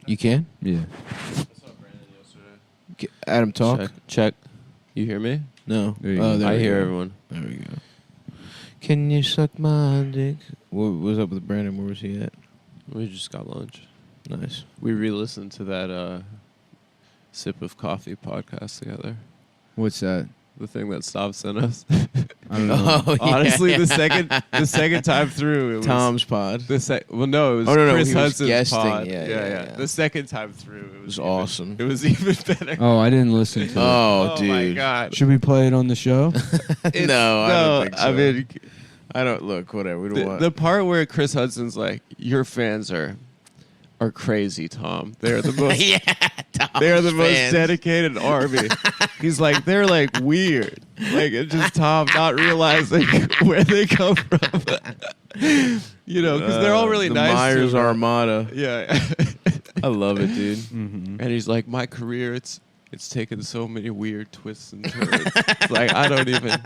You can? Yeah. I saw Brandon yesterday. Adam, talk. Check. You hear me? No. There you Oh, go. there I we hear go. everyone. There we go. Can you suck my dick? What was up with Brandon? Where was he at? We just got lunch. Nice. We re-listened to that Sip of Coffee podcast together. What's that? The thing that Stav sent us. I don't know. Oh, yeah. Honestly, the second time through, it was Tom's pod. well, no, it was Oh, no, Chris he was Hudson's guesting. pod. Yeah. The second time through, It was awesome. It was even better. Oh, I didn't listen to it. Oh, Oh my dude. god! Should we play it on the show? No, I don't think so. I mean, I don't look. Whatever. We don't want. the part where Chris Hudson's like, "Your fans are crazy, Tom. They're the most. yeah, Tom's They're the most fans. dedicated army." He's like, they're like weird. Like it's just Tom not realizing where they come from. You know, because they're all really the nice. Myers to him. Armada. Yeah. I love it, dude. Mm-hmm. And he's like, my career, it's taken so many weird twists and turns. It's like I don't even.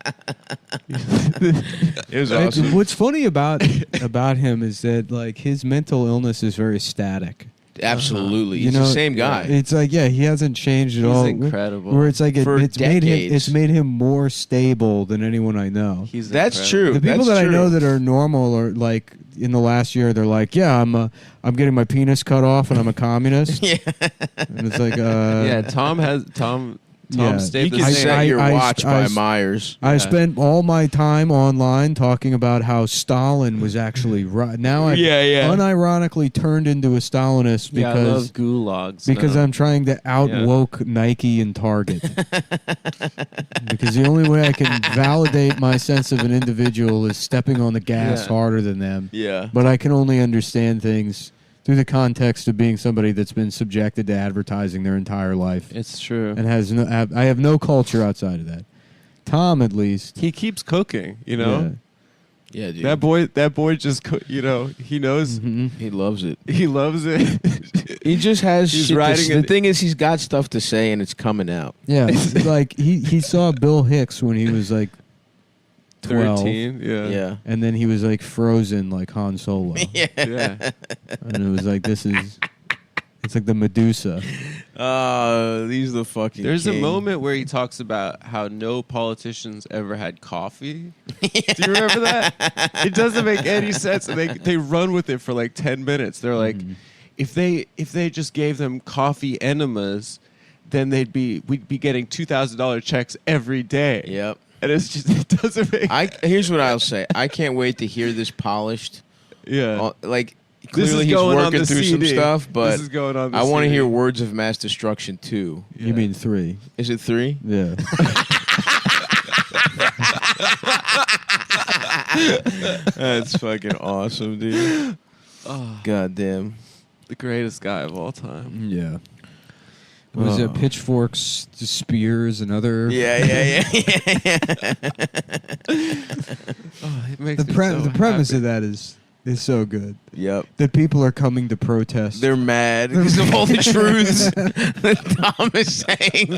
It was awesome. What's funny about him is that like his mental illness is very static. Absolutely. You He's know, the same guy. It's like he hasn't changed at He's all. incredible. Where it's like For it's made decades. him more stable than anyone I know. He's That's incredible. true. The people That's that I know true. that are normal are like in the last year they're like, yeah, I'm getting my penis cut off and I'm a communist. Yeah. And it's like Yeah, Tom Yeah. stayed You the can same. set your I- watch I- by Myers. I Yeah. spent all my time online talking about how Stalin was actually right. Now I unironically turned into a Stalinist Yeah, I love because gulags. now. I'm trying to out woke Nike and Target. Because the only way I can validate my sense of an individual is stepping on the gas Yeah. harder than them. Yeah. But I can only understand things through the context of being somebody that's been subjected to advertising their entire life It's true. and has no. I have no culture outside of that. Tom, at least, He keeps cooking, you know. Yeah, dude. That boy just, he knows. Mhm. He loves it. He loves it. He just has He's shit to writing the it- thing is, he's got stuff to say, and it's coming out. Yeah, like he saw Bill Hicks when he was like 12, 13. Yeah. Yeah. and then he was like frozen like Han Solo, Yeah. Yeah. and it was like it's like the Medusa. These are the fucking. There's a king. moment where he talks about how no politicians ever had coffee. Do you remember that? It doesn't make any sense. And they run with it for like 10 minutes. They're like, if they just gave them coffee enemas, then we'd be getting $2,000 checks every day. Yep. And it's just, it doesn't make. Here's what I'll say. I can't wait to hear this polished. Yeah. Like This clearly is he's going on working the through some CD. stuff, but This is going on the I want to CD. hear Words of Mass Destruction 2. Yeah. You mean 3? Is it 3? Yeah. That's fucking awesome, dude. Oh, God damn. the greatest guy of all time. Yeah. Was Oh. it pitchforks, spears, and other? Yeah. Oh, it makes The me so the premise happy. of that is so good. Yep. That people are coming to protest. They're mad because of all the truths that Tom is saying.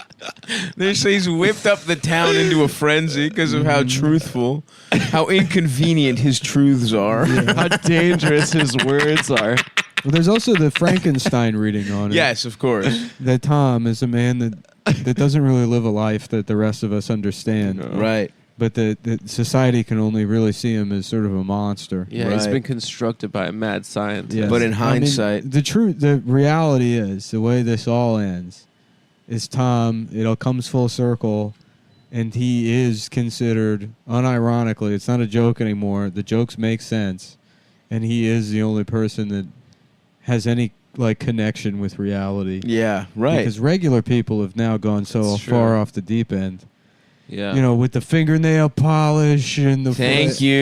They say he's whipped up the town into a frenzy because of how truthful, how inconvenient his truths are. How dangerous his words are. Well, there's also the Frankenstein reading on it. Yes, of course. That Tom is a man that doesn't really live a life that the rest of us understand. No. Right. But that society can only really see him as sort of a monster. Yeah, he's Right. been constructed by a mad scientist. Yeah. But in I mean, hindsight, the reality is, the way this all ends, is Tom, it all comes full circle, and he is considered, unironically, it's not a joke anymore, the jokes make sense, and he is the only person that has any like connection with reality. yeah, right. Because regular people have now gone so That's true. far off the deep end. Yeah. You know, with the fingernail polish and the Thank you.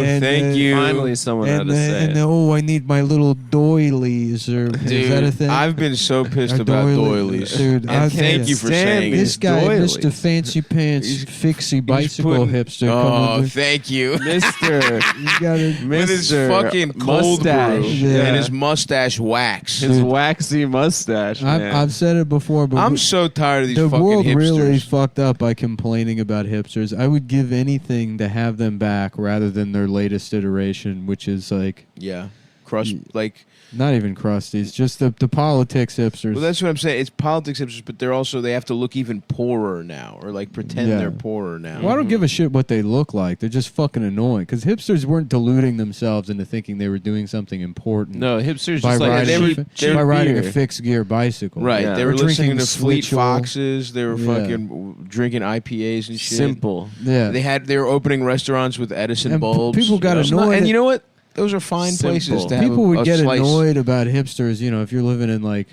And Thank you. Finally, someone had and to the, say and it. the, oh, I need my little doilies, or Dude, is that a thing? I've been so pissed Or about doily- doilies. Dude, and I thank can't you for stand saying this it. guy, doilies. Mr. Fancy Pants, He's- fixie He's bicycle putting- hipster. Oh, coming with, thank you. Mister. you gotta, With his Mr. fucking cold mustache. brew Yeah. and his mustache wax. His Dude. waxy mustache, man. I've said it before, but I'm so tired of these the fucking world hipsters. really fucked up by complaining about hipsters. I would give anything to have them back rather than their latest iteration, which is like Yeah. crust, like. Not even crusties, just the politics hipsters. Well, that's what I'm saying. It's politics hipsters, but they have to look even poorer now, or like pretend they're poorer now. Well, I don't give a shit what they look like. They're just fucking annoying. Because hipsters weren't deluding themselves into thinking they were doing something important. No, hipsters by just like riding, cheap by riding a beer. fixed gear bicycle. Right. Yeah. They were Or listening drinking to Fleet Switchel. Foxes. They were fucking drinking IPAs and shit. Simple. Yeah. They were opening restaurants with Edison And bulbs. people got It's annoyed and at- you know what? Those are fine Simple. places to have People would a get slice. annoyed about hipsters. You know, if you're living in like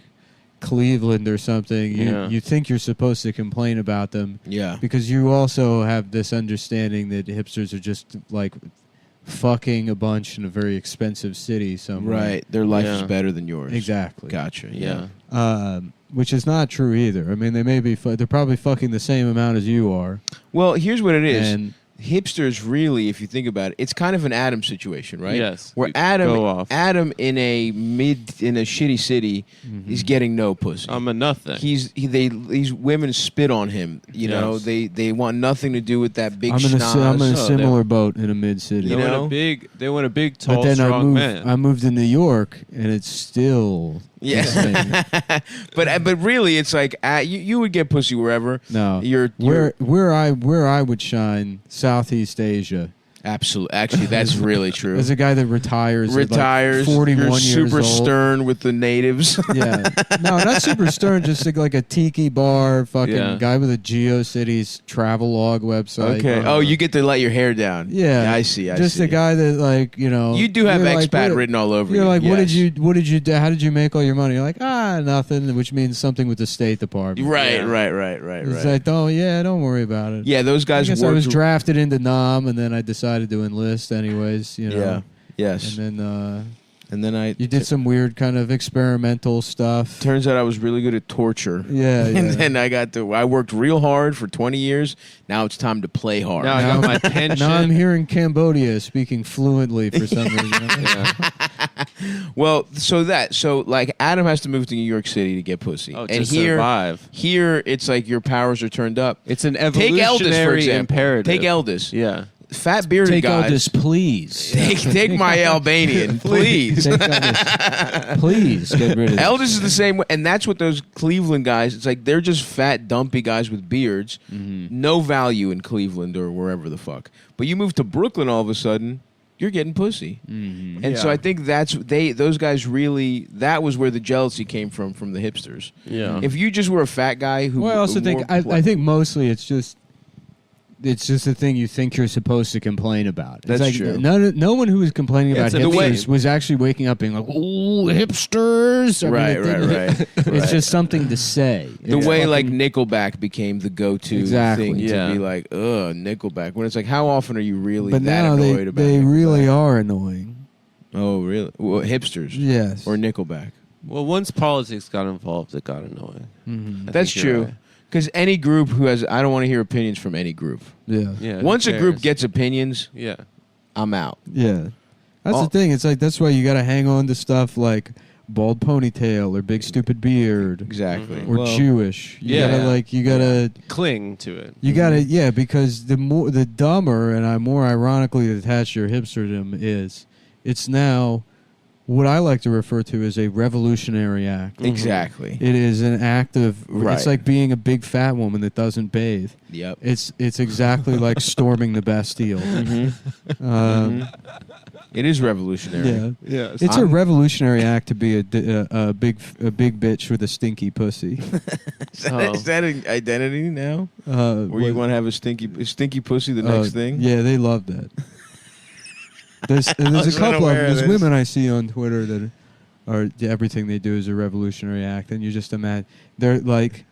Cleveland or something, Yeah. you think you're supposed to complain about them. Yeah. Because you also have this understanding that hipsters are just like fucking a bunch in a very expensive city somewhere. Right. Their life is Yeah. better than yours. Exactly. Gotcha. Yeah. Which is not true either. I mean, they may be they're probably fucking the same amount as you are. Well, here's what it is. And Hipsters really, if you think about it, it's kind of an Adam situation, right? Yes. Where You go off. Adam in a shitty city is getting no pussy. I'm a nothing. These women spit on him. You know, Yes. they want nothing to do with that big I'm in a schnoz. similar boat in a mid city. They You want know? they want a big, But tall, then strong man. I moved to New York, and it's still Yeah. the same. but really, it's like you would get pussy wherever. No, You're where I would shine, Southeast Asia. absolutely. Actually, that's really true. As a guy that retires, Retires. at like 41 You're years super old. stern with the natives. Yeah, no, not super stern. Just like a tiki bar, fucking Yeah. guy with a GeoCities travel log website. Okay. Oh, you get to let your hair down. Yeah, I see. Just see. a guy that like You do have you're expat what- written all over you. You're like, yes. what did you do? How did you make all your money? You're like, nothing, which means something with the State Department. Right, Yeah. right. It's like, don't worry about it. Yeah, those I guys guess I worked. was drafted into Nam, and then I decided to enlist anyways. You know. Yeah. Yes. And then And then I you did some weird kind of experimental stuff. turns out I was really good at torture. Yeah, yeah. And then I worked real hard for 20 years. Now it's time to play hard. Now I got my pension. Now I'm here in Cambodia speaking fluently for some reason. Yeah. Well, so like Adam has to move to New York City to get pussy. Oh, and to survive. Here it's like your powers are turned up. It's an Take Eldis, for evolutionary example. imperative. Take Eldis. Yeah. Fat bearded Take all guys. this, please. Take my Albanian, please. Take all this. Please get rid of this. Eldis is the same way, and that's what those Cleveland guys. It's like they're just fat, dumpy guys with beards. No value in Cleveland or wherever the fuck. But you move to Brooklyn, all of a sudden, you're getting pussy. And so Yeah. I think those guys really. That was where the jealousy came from the hipsters. Yeah. If you just were a fat guy who, Well, I also who think wore- I think mostly it's just a thing you think you're supposed to complain about. It's That's like true. No one who was complaining Yeah, about it's a hipsters wave. was actually waking up being like, "Oh, hipsters!" I mean, Right. It's just something to say. The It's way like fucking- Nickelback became the go-to Exactly. thing Yeah. to be like, Nickelback. When it's like, how often are you really but that now annoyed about they Nickelback? really are annoying. Oh, really? Well, hipsters Yes. or Nickelback. Well, once politics got involved, it got annoying. Mhm. I That's think you're true. right. Because any group who has, I don't want to hear opinions from any group. Yeah. Yeah. who Once a group cares? gets opinions, Yeah. I'm out. Yeah. That's Oh. the thing. It's like that's why you got to hang on to stuff like bald ponytail or big stupid beard Exactly. Mhm. or Well, Jewish. You Yeah. gotta Cling to it. you gotta because the dumber and more ironically attached your hipsterdom is, it's now what I like to refer to as a revolutionary act. Exactly. It is an act of Right. it's like being a big fat woman that doesn't bathe. Yep. It's exactly like storming the Bastille. Um, It is revolutionary. Yeah. Yeah. It's a revolutionary act to be a big bitch with a stinky pussy. Is that an identity now? Where you want to have a stinky pussy the next thing? Yeah, they love that. There's a was couple of unaware of there's this. women I see on Twitter that are everything they do is a revolutionary act, and you just imagine they're like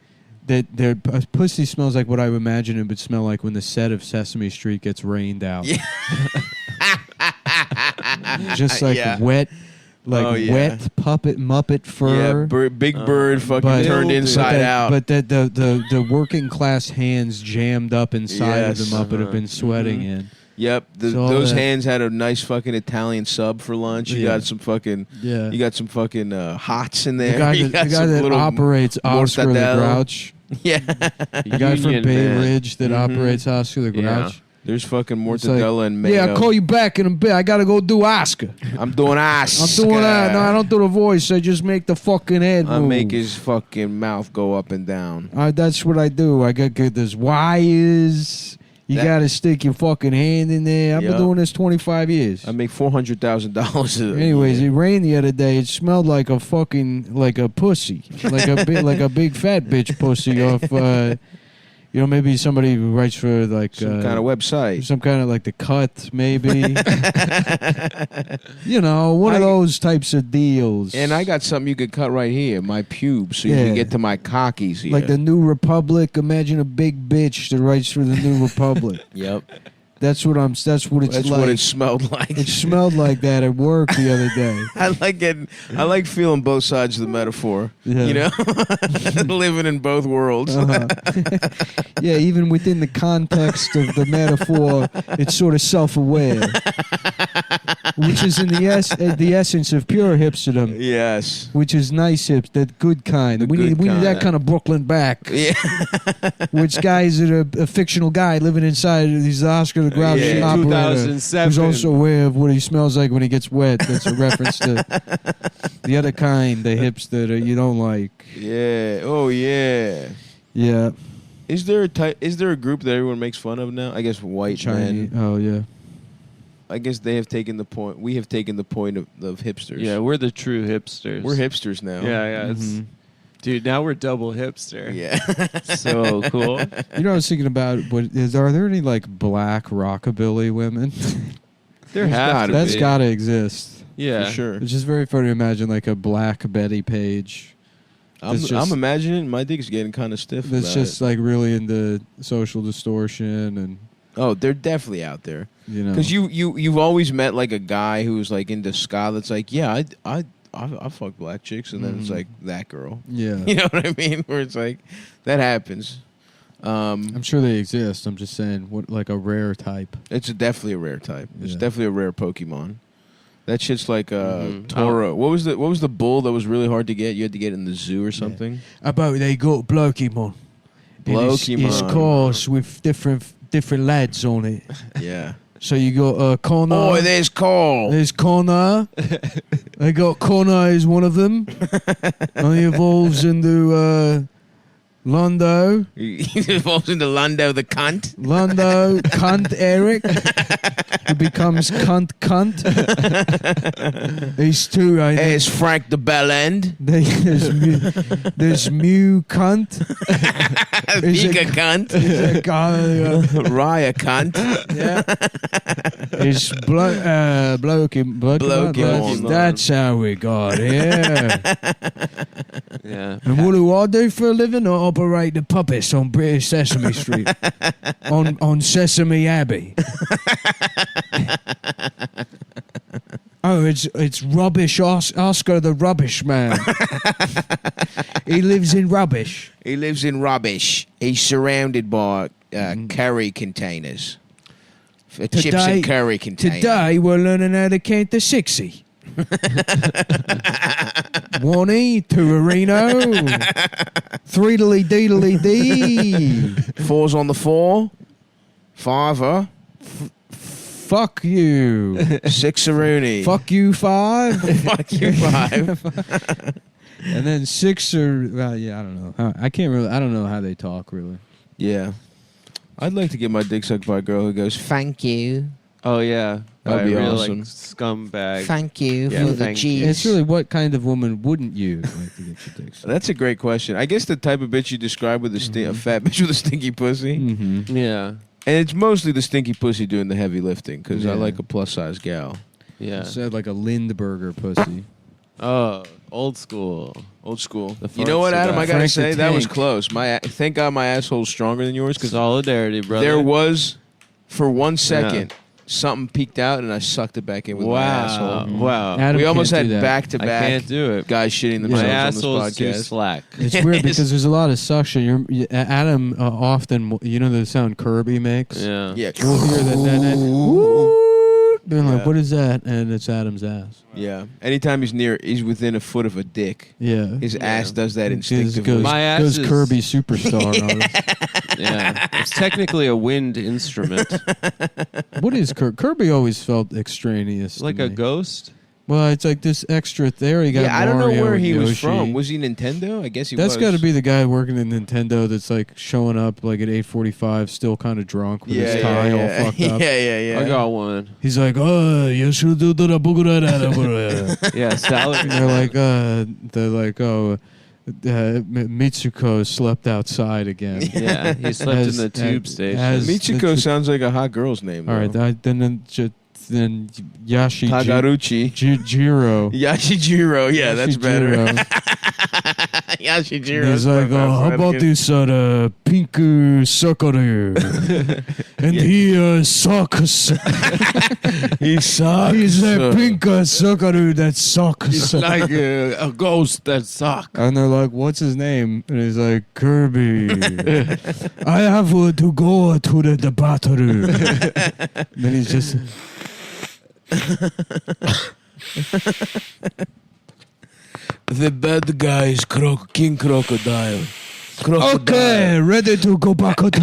that their pussy smells like what I would imagine it would smell like when the set of Sesame Street gets rained out. Yeah. Just like Yeah. wet. Like Oh, yeah. wet puppet Muppet fur. Yeah, big bird fucking But- turned inside out. But the working class hands jammed up inside of the Yes. Muppet have been sweating in. Yep, So all those that- hands had a nice fucking Italian sub for lunch. You Yeah. got some fucking, Yeah. you got some fucking hots in The there. guy You that, got the guy some that little operates Oscar the mortadella. Grouch. Yeah, The guy from Union Bay man. Ridge that Mhm. operates Oscar the Yeah. Grouch. There's fucking It's like, mortadella and mayo. yeah, I'll call you back in a bit. I gotta go do Oscar. I'm doing Oscar. I'm doing that. No, I don't do the voice. I just make the fucking head move. I make his fucking mouth go up and down. That's what I do. I got there's wires. You gotta stick your fucking hand in there. I've been doing this 25 years. I make $400,000. Anyways, it rained the other day. It smelled like a fucking a pussy, like a big fat bitch pussy off. Maybe somebody who writes for like some kind of website, some kind of like The Cut, maybe. One of those types of deals. And I got something you could cut right here, my pubes, so you can get to my cockies here. Like the New Republic. Imagine a big bitch that writes for the New Republic. Yep. That's what it's That's like. what it smelled like. It smelled like that at work the other day. I like feeling both sides of the metaphor. Yeah. Living in both worlds. Yeah, even within the context of the metaphor, it's sort of self-aware, which is in the essence of pure hipsterdom. Yes. Which is nice hips, that good kind. We need that kind of Brooklyn back. Yeah. Which guy is a fictional guy living inside. He's the Oscar the Grouch operator 2007. who's also aware of what he smells like when he gets wet. That's a reference to the other kind, the hips that you don't like. Yeah. Oh yeah. Yeah. Is there a group that everyone makes fun of now? I guess white Chinese. men. Oh yeah. I guess they have taken the point. We have taken the point of hipsters. Yeah, we're the true hipsters. We're hipsters now. Yeah. Dude, now we're double hipster. Yeah. So cool. I was thinking about are there any like black rockabilly women? That's got to exist. Yeah, for sure. It's just very funny to imagine like a black Betty Page. I'm imagining my dick's getting kind of stiff. That's just like really into social distortion and. Oh, they're definitely out there. Because you've always met like a guy who's like into ska. That's like, yeah, I fuck black chicks, and then it's like that girl. Yeah, you know what I mean? Where it's like that happens. I'm sure they exist. I'm just saying, like a rare type. It's definitely a rare type. It's Yeah. definitely a rare Pokemon. That shit's like Toro. What was the bull that was really hard to get? You had to get it in the zoo or something. About they got Blokemon. Blokemon. It's cars with different lads on it. Yeah. So you got Connor. Oh, there's Cole. There's Connor. They got Connor is one of them. And he evolves into Londo. He evolves into Londo the cunt. Londo, cunt Eric. Who becomes cunt. These two. There's Frank the Bell End. There's Mew cunt. Vika cunt. Raya cunt. Yeah. It's Blokemon. That's how we got here. Yeah. And what do I do for a living? I operate the puppets on British Sesame Street. on Sesame Abbey. Oh, it's Rubbish Oscar the Rubbish Man. He lives in rubbish. He lives in rubbish. He's surrounded by curry containers. Chips and curry containers. Today we're learning how to count to 60. 1-e, 2-a-reno, 3-dily-dee-dily-dee. 4's on the 4. 5er. Fuck you. 6-a-rooney. Fuck you, 5. Fuck you, 5. And then 6 are, well, yeah, I don't know. I don't know how they talk, really. Yeah. I'd like to get my dick sucked by a girl who goes, thank you. Oh yeah, That'd be real, awesome. Like, scumbag. Thank you Yeah, for the thank you. cheese. It's really, what kind of woman wouldn't you like to get your dick sucked? That's a great question. I guess the type of bitch you describe with a fat bitch with a stinky pussy. Mm-hmm. Yeah, And it's mostly the stinky pussy doing the heavy lifting, because I Yeah. like a plus-size gal. yeah. Said like a Lindbergher pussy. Oh, old school. Old school. The You know what, farts Adam? about I gotta Frank the say, that was Tank. close. Thank God my asshole's stronger than yours, because Solidarity, brother. there was, for 1 second, something peeked out, and I sucked it back in with my asshole. Wow. Adam We almost can't had do that. I back-to-back can't do it. guys shitting My themselves asshole on is this too podcast. slack. It's weird because there's a lot of suction. Adam often, the sound Kirby makes? Yeah. Yeah. You'll hear that. Being like, Yeah. what is that? And it's Adam's ass. Yeah. Anytime he's within a foot of a dick, Yeah. his ass does that It goes, instinctively. My ass goes is- Kirby Superstar on us. Yeah, it's technically a wind instrument, What is Kirby always felt extraneous. like to a me. ghost. Well, it's like this extra there. You got Yeah, I don't know Mario where and he was Yoshi. from. Was he Nintendo? I guess he That's was. got to be the guy working at Nintendo that's like showing up like at 8:45, still kind of drunk with his tie all fucked up. Yeah. I got one. He's like, oh, you should do the bugura. Yeah, salad. And they're like, oh, Mitsuko slept outside again. Yeah, he slept in the tube station. Michiko sounds like a hot girl's name. All right, though. then Yashi Tagaruchi. Jiro. Yashijiro. Yeah, that's better. Yashijiro. He's like, how about this pink sucker? And he sucks. He sucks. He's a pink sucker that sucks. It's like a ghost that sucks. And they're like, what's his name? And he's like, Kirby. I have to go to the bathroom. Then he's just... The bad guy is King Crocodile. Okay, ready to go back to work.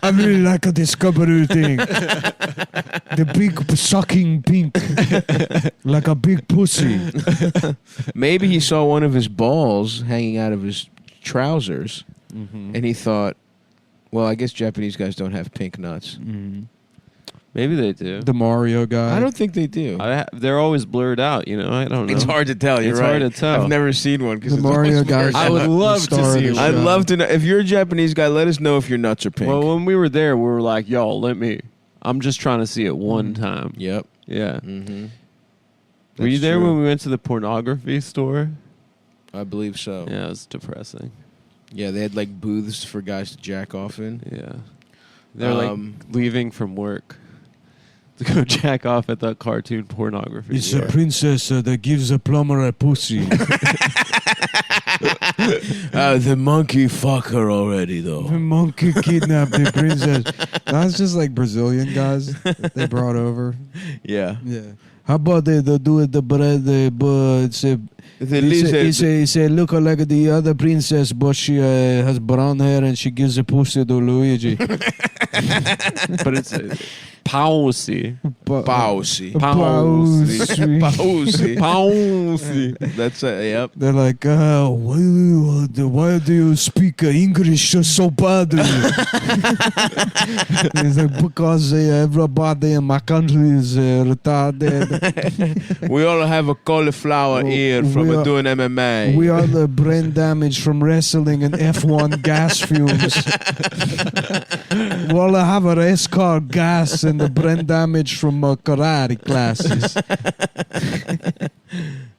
I really like a discovery thing. The big sucking pink. Like a big pussy. Maybe he saw one of his balls hanging out of his trousers, and he thought, well, I guess Japanese guys don't have pink nuts. Maybe they do. The Mario guy. I don't think they do. They're always blurred out. You know, I don't know. It's hard to tell. You're It's right. hard to tell. I've never seen one because The Mario guy. I would love to see one. I'd love to know. If you're a Japanese guy, let us know if your nuts are pink. Well, when we were there, we were like, "Yo, I'm just trying to see it one time." Yep. Yeah. Mm-hmm. Were you there when we went to the pornography store? I believe so. Yeah, it was depressing. Yeah, they had like booths for guys to jack off in. Yeah. They're like leaving from work to go jack off at the cartoon pornography. It's a princess that gives a plumber a pussy. The monkey fuck her already The though. monkey kidnapped the princess. That's just like Brazilian guys that they brought over. Yeah. Yeah. How about they do it the bread? It's a look like the other princess, but she has brown hair and she gives a pussy to Luigi. But it's Pausi. Pausi. Pausi. Pausi. Pausi. That's yep. They're like, why do you speak English so badly? It's like, because everybody in my country is retarded. We all have a cauliflower ear from doing MMA. We are the brain damage from wrestling and F1 gas fumes. We all have a race car gas and the brain damage from karate classes.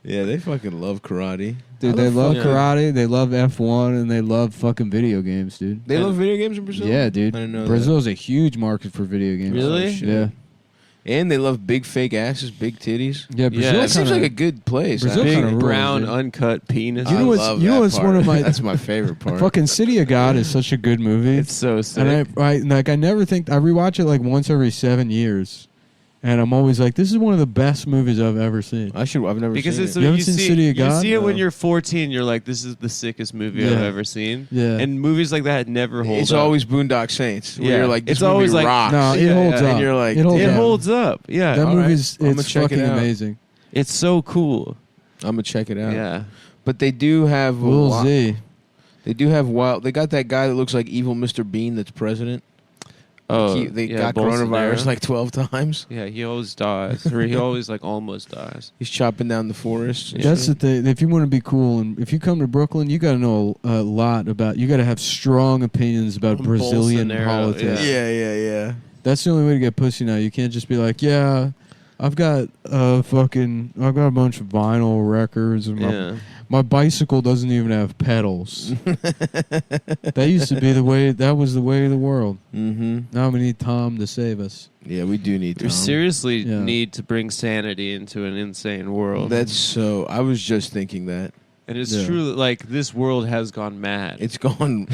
Yeah, they fucking love karate. Dude, they love karate, they love F1, and they love fucking video games, dude. They love video games in Brazil? Yeah, dude. I didn't know Brazil's a huge market for video games. Really? Yeah. And they love big fake asses, big titties. Yeah, Brazil Yeah, That seems kinda- like a good place. Brazil actually. kinda Big rules, brown dude. uncut penis. You know I what's- love you know that what's part. one of my- That's my favorite part. Fucking City of God is such a good movie. It's so sick. And I never think I rewatch it like once every 7 years, and I'm always like, this is one of the best movies I've ever seen. I've never because seen it's it. You haven't seen City of you God? see it when No. you're 14. You're like, this is the sickest movie I've Yeah. ever seen. Yeah. And movies like that never hold It's up. always Boondock Saints. Where Yeah. you're like, this It's movie always like- rocks. No, it Yeah, holds yeah, up. and you're like, it holds it up. holds up. Yeah. That all right. movie's I'ma it's check it fucking out. amazing. It's so cool. I'm gonna check it out. Yeah. But they do have a Lil lot- Z. They do have wild. They got that guy that looks like evil Mr. Bean that's president. Oh, They yeah, got coronavirus Bolsonaro. like 12 times. Yeah, he always dies. Or he always like almost dies. He's chopping down the forest. and That's the shit. thing. If you want to be cool, and if you come to Brooklyn, you got to know a lot about. You got to have strong opinions about Brazilian Bolsonaro, politics. Yeah. That's the only way to get pussy now. You can't just be like, yeah, I've got a bunch of vinyl records, and Yeah. my bicycle doesn't even have pedals. That used to be the way. That was the way of the world. Mm-hmm. Now we need Tom to save us. Yeah, we do need We Tom. seriously Yeah. need to bring sanity into an insane world. That's so. I was just thinking that. And it's Yeah. true that like this world has gone mad. It's gone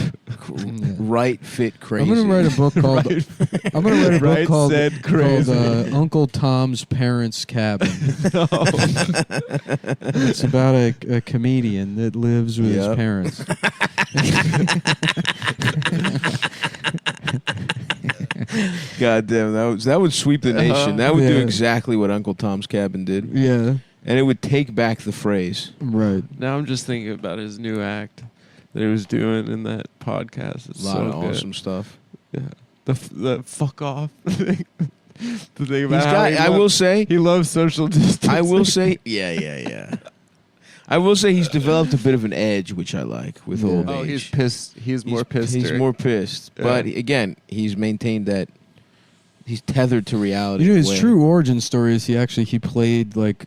right fit crazy. I'm gonna write a book called. I'm gonna write a book Right called, said crazy. Uncle Tom's Parents' Cabin. It's about a comedian that lives with his Yep. parents. God damn, that would sweep the nation. That would do Yeah. exactly what Uncle Tom's Cabin did. Yeah. And it would take back the phrase. Right. Now I'm just thinking about his new act that he was doing in that podcast. It's A lot so of good. awesome stuff. Yeah. The fuck off. The thing about He's how got, he I will say, he loves social distancing. I will say, yeah. I will say he's developed a bit of an edge, which I like with Yeah. old Oh, age. he's pissed. He's more pissed. He's more pissed. Yeah. But again, he's maintained that he's tethered to reality. You know, his way. true origin story is he played like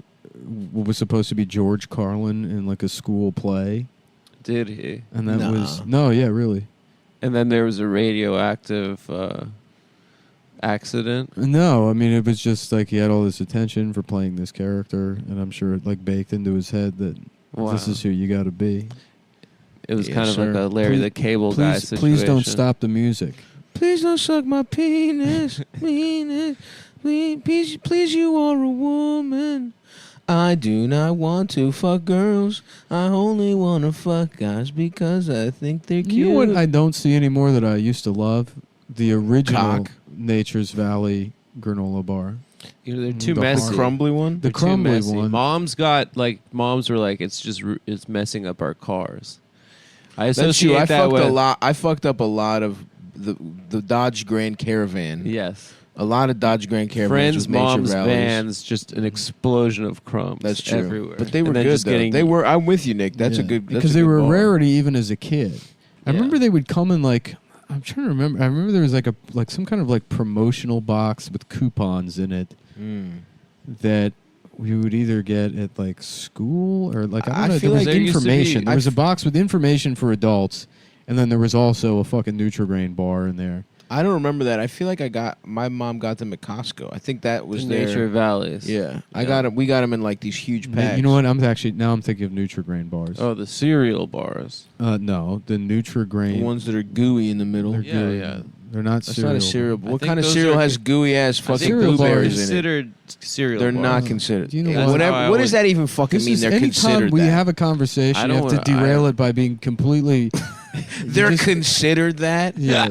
what was supposed to be George Carlin in like a school play, Did he? and that Nah. was no, yeah, really. And then there was a radioactive accident. No, I mean it was just like he had all this attention for playing this character, and I'm sure it like baked into his head that Wow. this is who you got to be. It was Yes, kind of sir. like a Larry the Cable Guy Please, situation. please don't stop the music. Please don't suck my penis. Penis. Please, you are a woman. I do not want to fuck girls. I only want to fuck guys because I think they're cute. You know what I don't see anymore that I used to love? The original Cock. Nature's Valley granola bar. You know, they're too The messy. The crumbly one? The They're too crumbly messy. one. Moms were like, it's messing up our cars. I That's associate true. I that fucked with a lot. I fucked up a lot of the Dodge Grand Caravan. Yes. A lot of Dodge Grand Caravans Friends, with nature moms, rallies. vans, just an explosion of crumbs. That's true. Everywhere. But they were And then good just though. getting- They were. I'm with you, Nick. That's a Yeah. good. That's Because a they good were a bar. rarity even as a kid. I Yeah. remember they would come in like I'm trying to remember. I remember there was like some kind of like promotional box with coupons in it Mm. that we would either get at like school or like I I don't know. feel There was like there used to be- information. There was I a box with information for adults, and then there was also a fucking Nutri-Grain bar in there. I don't remember that. I feel like my mom got them at Costco. I think that was their. Nature Valleys. Yeah, I Yeah. got them. We got them in like these huge packs. You know what? I'm thinking of Nutri-Grain bars. Oh, the cereal bars. No, the Nutri-Grain. The ones that are gooey in the middle. They're Yeah, good. yeah. They're not That's cereal. not a cereal. I What think kind of those cereal are- has gooey ass I fucking think cereal those are blueberries in it? considered cereal They're bars. not considered. Do you know That's what? Whatever. how I What would- does that even fucking This mean? is They're anytime considered we that. have a conversation, I you don't have to wanna- derail it by being completely. They're just- considered that. Yeah.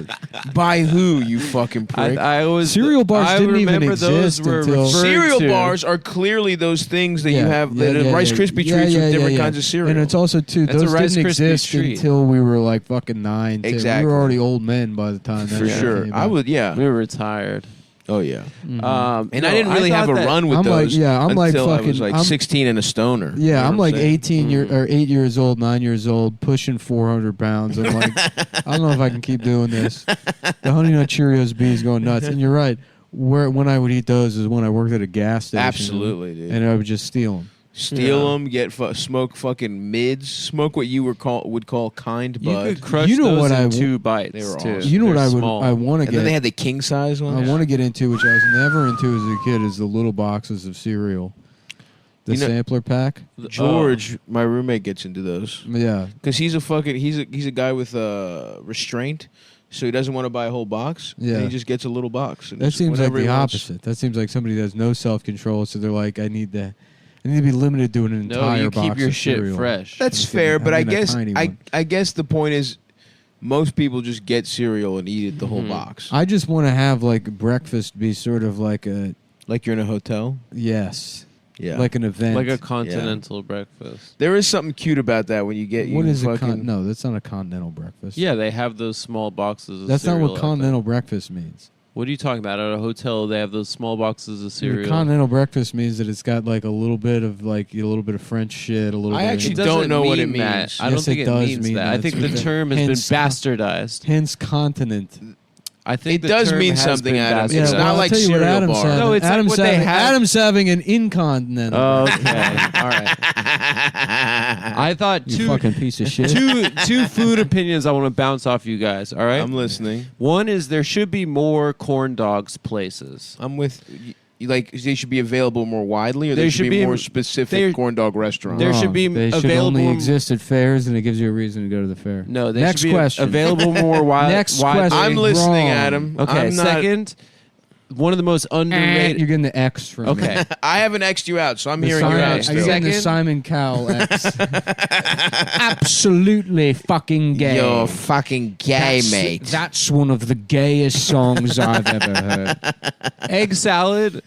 By who? You fucking prick. I always Cereal bars I didn't even remember those exist were until- referred Cereal to. bars are clearly those things that you have. Rice Krispie Yeah, treats yeah, with different yeah, kinds of cereal. And it's also too That's a those Rice didn't Krispie exist treat. until we were like fucking 9. 10. Exactly. We were already old men by the time that for shit sure. came I out. would. Yeah. We were retired. Oh yeah. Mhm. And I didn't really have a run with I'm like- those. yeah, I'm like until I was fucking- like I'm- 16 and a stoner. You Yeah, know I'm what like saying? 8 years old, 9 years old, pushing 400 pounds. I'm like, I don't know if I can keep doing this. The Honey Nut Cheerios bees going nuts. And you're right. When I would eat those is when I worked at a gas station. Absolutely, dude. And I would just steal them. Steal them, smoke fucking mids, smoke what you would call kind You bud. could crush You know those what in I 2 bites They were too. awesome. You know what They're I would? small. I want to And then they get. had the king size one. I want to get into, which I was never into as a kid, is the little boxes of cereal. The You know- sampler pack. George, my roommate, gets into those Yeah. because he's a guy with restraint, so he doesn't want to buy a whole box. Yeah. and he just gets a little box. And That just seems like whenever he the wants- opposite. That seems like somebody that has no self-control, so they're like, I need to be limited to an No, entire you box keep your of shit cereal. fresh. That's I'm fair, getting- but I'm I getting a guess tiny one. I guess the point is most people just get cereal and eat it the whole Mhm. box, I just want to have like breakfast be sort of like a like you're in a hotel. yes, Yeah, like an event. like a continental breakfast. there is something cute about that when you get what you is a fucking no? That's not a continental breakfast. Yeah, they have those small boxes of that's not cereal what out continental breakfast means. there. What are you talking about? At a hotel, they have those small boxes of cereal. Continental breakfast means that it's got like a little bit of French shit, a little. I bit actually of, doesn't don't know what it mean that. means. I don't Yes, think it it does means mean that. I that. think the It's- term has been hence- bastardized. hence continent. I think It the does term mean has something, been Adam. bastardized. It's yeah, not well, like I'll tell you what cereal Adam's bar. having. No, it's like Adam's what they having, have- Adam's having an incontinent. Okay, all right. I thought You fucking piece of shit. two food opinions I want to bounce off you guys. All right. I'm listening. One is there should be more corn dogs places. I'm with. like they should be available more widely, or They they should should be be- more specific they're- corn dog restaurants? There should be they should available- only exist at fairs, and it gives you a reason to go to the fair. No, they Next should be question. available more widely. Next question. I'm listening, Wrong. Adam. Okay, I'm not, second, one of the most You're underrated. getting the X from me. Okay, I haven't X'd you out, so I'm The hearing you Simon, out are you still. getting the Second. Simon Cowell X? Absolutely fucking gay. You're fucking gay, that's, mate. That's one of the gayest songs I've ever heard. egg salad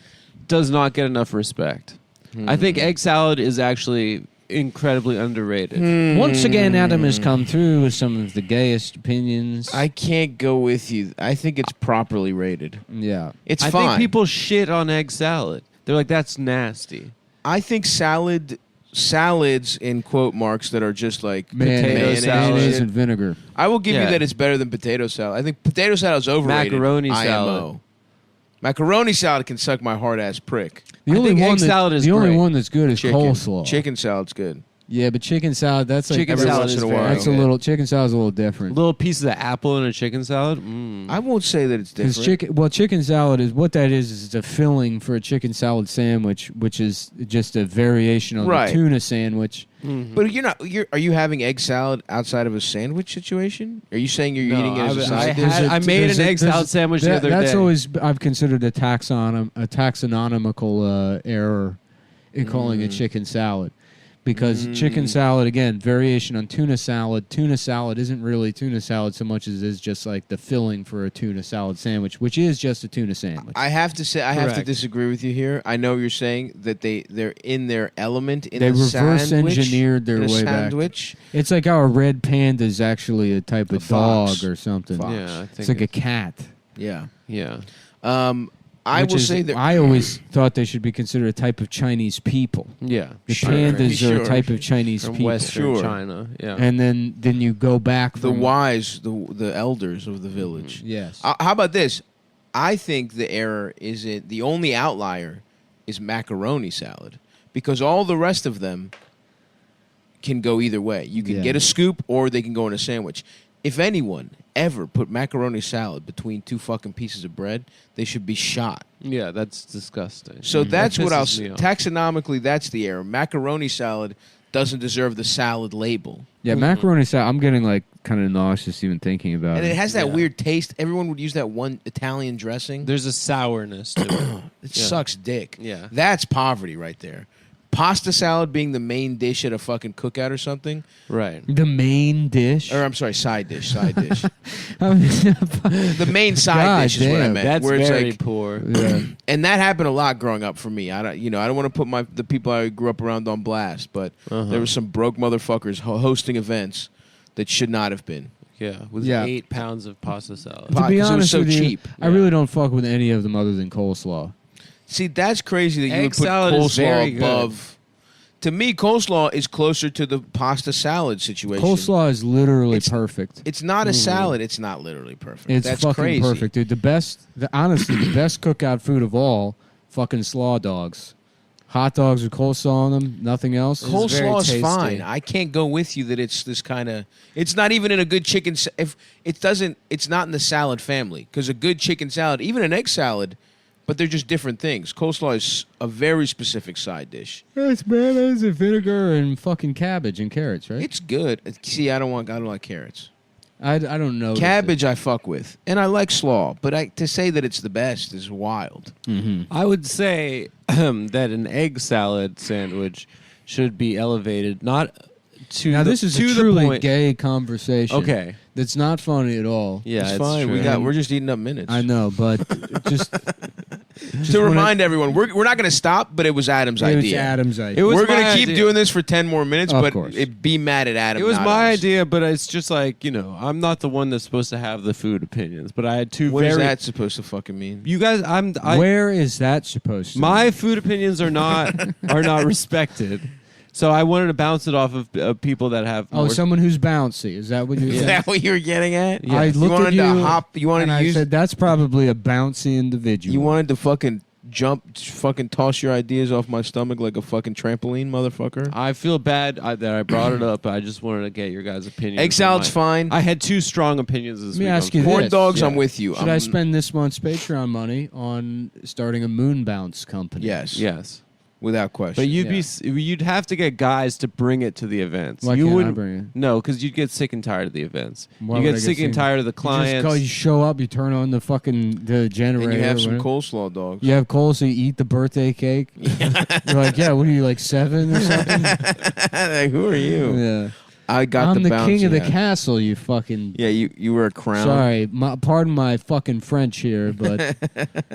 does not get enough respect. I think egg salad is actually incredibly underrated. Once again, Adam has come through with some of the gayest opinions. I can't go with you. I think it's properly rated. yeah. It's I fine. think people shit on egg salad. They're like, that's nasty. I think salads in quote marks that are just like Mayonnaise salad. and vinegar. I will give Yeah. you that it's better than potato salad. I think potato salad is overrated. Macaroni IMO. salad. Macaroni salad can suck my hard ass prick. The I only think one egg that- salad is the only great. one that's good is Chicken. coleslaw. Chicken salad's good. Yeah, but chicken salad, that's like Chicken every salad once is in a very while. that's a good. little chicken salad's a little different. Little pieces of apple in a chicken salad. I won't say that it's Because different. chicken salad is what that is a filling for a chicken salad sandwich, which is just a variation on Right. the tuna sandwich. But are you having egg salad outside of a sandwich situation? Are you saying you're eating it as a side dish? I made an egg salad sandwich the other That's day. always I've considered a taxonomical error in calling it chicken salad. Because chicken salad, again, variation on tuna salad. Tuna salad isn't really tuna salad so much as it is just like the filling for a tuna salad sandwich, which is just a tuna sandwich. I have to say, I have to Correct. disagree with you here. I know you're saying that they're in their element in They the reverse sandwich, engineered their in a way back. sandwich. It's like how a red panda is actually a type of A fox. dog or something. Fox. Yeah, I think It's like a cat. Yeah. yeah. I Which will is- say that I always thought they should be considered a type of Chinese people. Yeah. The Sure. pandas are Sure. a type of Chinese From people. Western Sure. China. Yeah. And then you go back the from wise, the elders of the village. Yes. How about this? I think the error is the only outlier is macaroni salad, because all the rest of them can go either way. You can Yeah. get a scoop or they can go in a sandwich. If anyone ever put macaroni salad between two fucking pieces of bread, they should be shot. yeah, that's disgusting. So that's That what I'll pisses me off. taxonomically. That's the error. Macaroni salad doesn't deserve the salad label, Yeah, macaroni salad. I'm getting like kind of nauseous even thinking about and it. it has that Yeah. weird taste. Everyone would use that one Italian dressing. There's a sourness to it. It Yeah. sucks dick. Yeah. That's poverty right there. Pasta salad being the main dish at a fucking cookout or something. Right. The main dish. Or I'm sorry, side dish. The the main side God dish is what I damn. meant. That's where it's very like, poor. yeah. and that happened a lot growing up for me. I don't want to put the people I grew up around on blast, but there was some broke motherfuckers hosting events that should not have been. Yeah. With Yeah. 8 pounds of pasta salad. To be Because it was honest so with you, cheap. I really don't fuck with any of them other than coleslaw. See, that's crazy that you Egg would put salad is very coleslaw good. above. To me, coleslaw is closer to the pasta salad situation. Coleslaw is literally perfect. It's not a salad. It's not literally perfect. It's That's fucking crazy. perfect, dude. Honestly, the best cookout food of all, fucking slaw dogs. Hot dogs with coleslaw on them, nothing else. It's very Coleslaw is tasty. fine. I can't go with you that it's this kind of. It's not even in a good chicken. If it doesn't, it's not in the salad family, because a good chicken salad, even an egg salad, but they're just different things. Coleslaw is a very specific side dish. It's mayonnaise and vinegar and fucking cabbage and carrots, right? It's good. See, I don't like carrots. I don't know. Cabbage I fuck with, and I like slaw, but to say that it's the best is wild. I would say that an egg salad sandwich should be elevated, not to Now the, this is to a the truly point. gay conversation. Okay. That's not funny at all. Yeah, it's it's fine. true. We're just eating up minutes. I know, but just To remind everyone, we're not going to stop, but it was Adam's it was idea. Adam's idea. It was We're going my to keep idea. doing this for 10 more minutes, Of but course. be mad at Adam. It was not my us. idea, but it's just like, I'm not the one that's supposed to have the food opinions. But I had two What is very. that supposed to fucking mean? You guys, Where is that supposed to? my be? food opinions are not respected. So I wanted to bounce it off of people that have. Oh, more someone who's bouncy. Is that what you're Is saying? that what you were getting at? Yeah. I You looked wanted at you to hop. You wanted and to I use. said that's probably a bouncy individual. You wanted to fucking fucking toss your ideas off my stomach like a fucking trampoline, motherfucker? I feel bad that I brought it up. I just wanted to get your guys' opinion. Egg salad's fine. I had 2 strong opinions this Let me week. ask you Corn this. dogs, Yeah. I'm with you. Should I spend this month's Patreon money on starting a moon bounce company? Yes. Yes. Without question. But you'd have to get guys to bring it to the events. Why you can't I wouldn't bring it? No, because you'd get sick and tired of the events. Why You would I get sick and sick- tired of the You just clients. you show up, you turn on the generator. and you have or some whatever. coleslaw dogs. You have coleslaw, you eat the birthday cake. You're like, yeah, what are you, like 7 or something? Like, who are you? Yeah. I got I'm the king of the house. castle, you fucking... Yeah, you were a crown. Sorry, pardon my fucking French here, but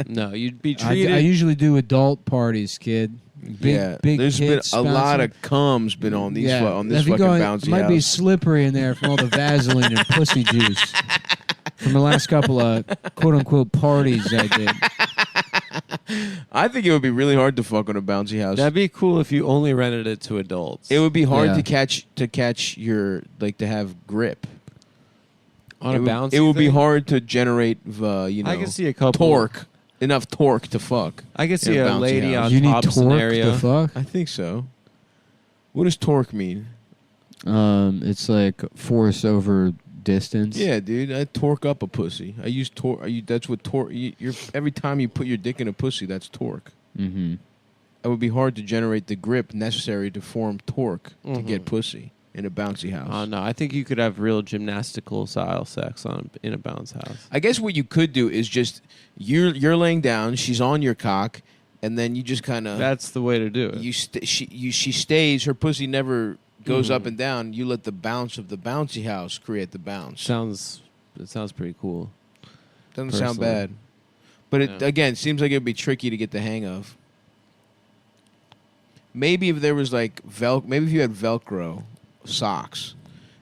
No, you'd be I treated. usually do adult parties, kid. Big there's been kids a lot sponsored. of cums been on these on this If you fucking go- bouncy it might be house. slippery in there from all the Vaseline and pussy juice from the last couple of quote unquote parties I did. I think it would be really hard to fuck on a bouncy house. That'd be cool if you only rented it to adults. It would be hard Yeah. to catch your to have grip on it a would, bouncy. It would be thing? hard to generate I can see a couple enough torque to fuck. I can see in a a bouncy lady house. on You need top torque scenario. to fuck? I think so. What does torque mean? It's like force over distance. Yeah, dude, I torque up a pussy. I use torque. That's what torque. You're every time you put your dick in a pussy, that's torque. Mm-hmm. It would be hard to generate the grip necessary to form torque to Mhm. get pussy in a bouncy house. Oh no, I think you could have real gymnastical style sex in a bounce house. I guess what you could do is just you're laying down, she's on your cock, and then you just kind of That's the way to do it. she stays. Her pussy never goes Mhm. up and down. You let the bounce of the bouncy house create the bounce. It sounds pretty cool. Doesn't sound personally. bad, but it Yeah. again seems like it'd be tricky to get the hang of. Maybe if there was like maybe if you had Velcro socks,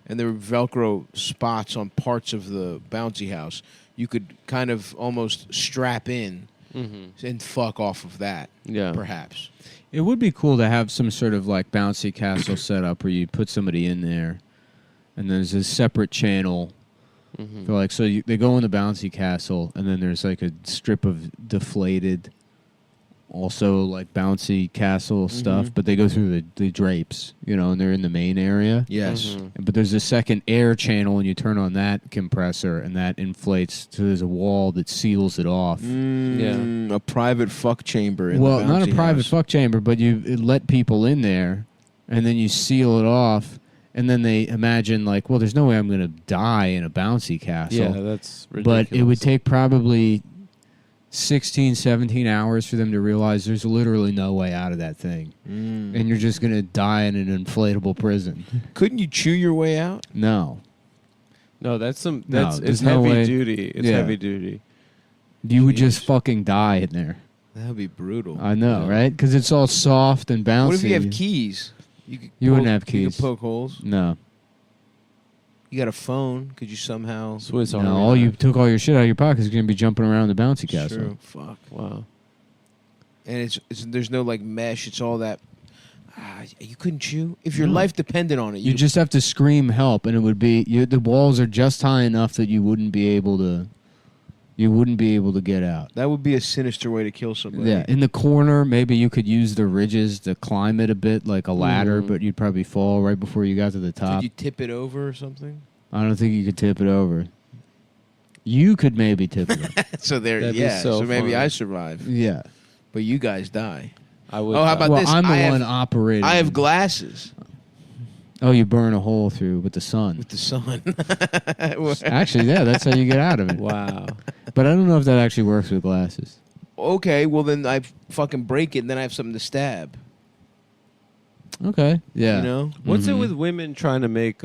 and there were Velcro spots on parts of the bouncy house, you could kind of almost strap in Mm-hmm. and fuck off of that, Yeah. perhaps. It would be cool to have some sort of like bouncy castle set up where you put somebody in there, and there's a separate channel. Mm-hmm. For like, they go in the bouncy castle, and then there's like a strip of deflated, also like bouncy castle stuff, Mhm. but they go through the drapes, and they're in the main area. Yes. Mhm. But there's a second air channel, and you turn on that compressor, and that inflates. So there's a wall that seals it off. A private fuck chamber. In Well, the not a bouncy private house. fuck chamber, but you let people in there, and then you seal it off, and then they imagine like, well, there's no way I'm going to die in a bouncy castle. Yeah, that's ridiculous. But it would take probably 16, 17 hours for them to realize there's literally no way out of that thing. And you're just going to die in an inflatable prison. Couldn't you chew your way out? No. No, that's No, it's there's no heavy way. duty. It's Yeah. heavy duty. You would just Jeez. fucking die in there. That would be brutal. I know, Yeah. right? Because it's all soft and bouncy. What if you have keys? Could You wouldn't have You keys. could poke holes. No. You got a phone. Could you somehow? Swiss No, Army all you knife. took all your shit out of your pockets is going to be jumping around the bouncy castle. True. Fuck. Wow. And it's there's no like mesh. It's all that. You couldn't chew if your No. life depended on it. You just have to scream help, and it would be the walls are just high enough that you wouldn't be able to. You wouldn't be able to get out. That would be a sinister way to kill somebody. Yeah, in the corner, maybe you could use the ridges to climb it a bit, like a ladder, Mhm. but you'd probably fall right before you got to the top. Could you tip it over or something? I don't think you could tip it over. You could maybe tip it over. So there, That'd be yeah. so So maybe fun. I survive, Yeah. but you guys die. I would. Oh, how about Well, this? I'm the I one have- operating. I have glasses Oh, you burn a hole through with the sun. with the sun. Actually, yeah, that's how you get out of it. Wow. But I don't know if that actually works with glasses. Okay, well then I fucking break it, and then I have something to stab. Okay. Yeah. You know? What's it Mhm. with women trying to make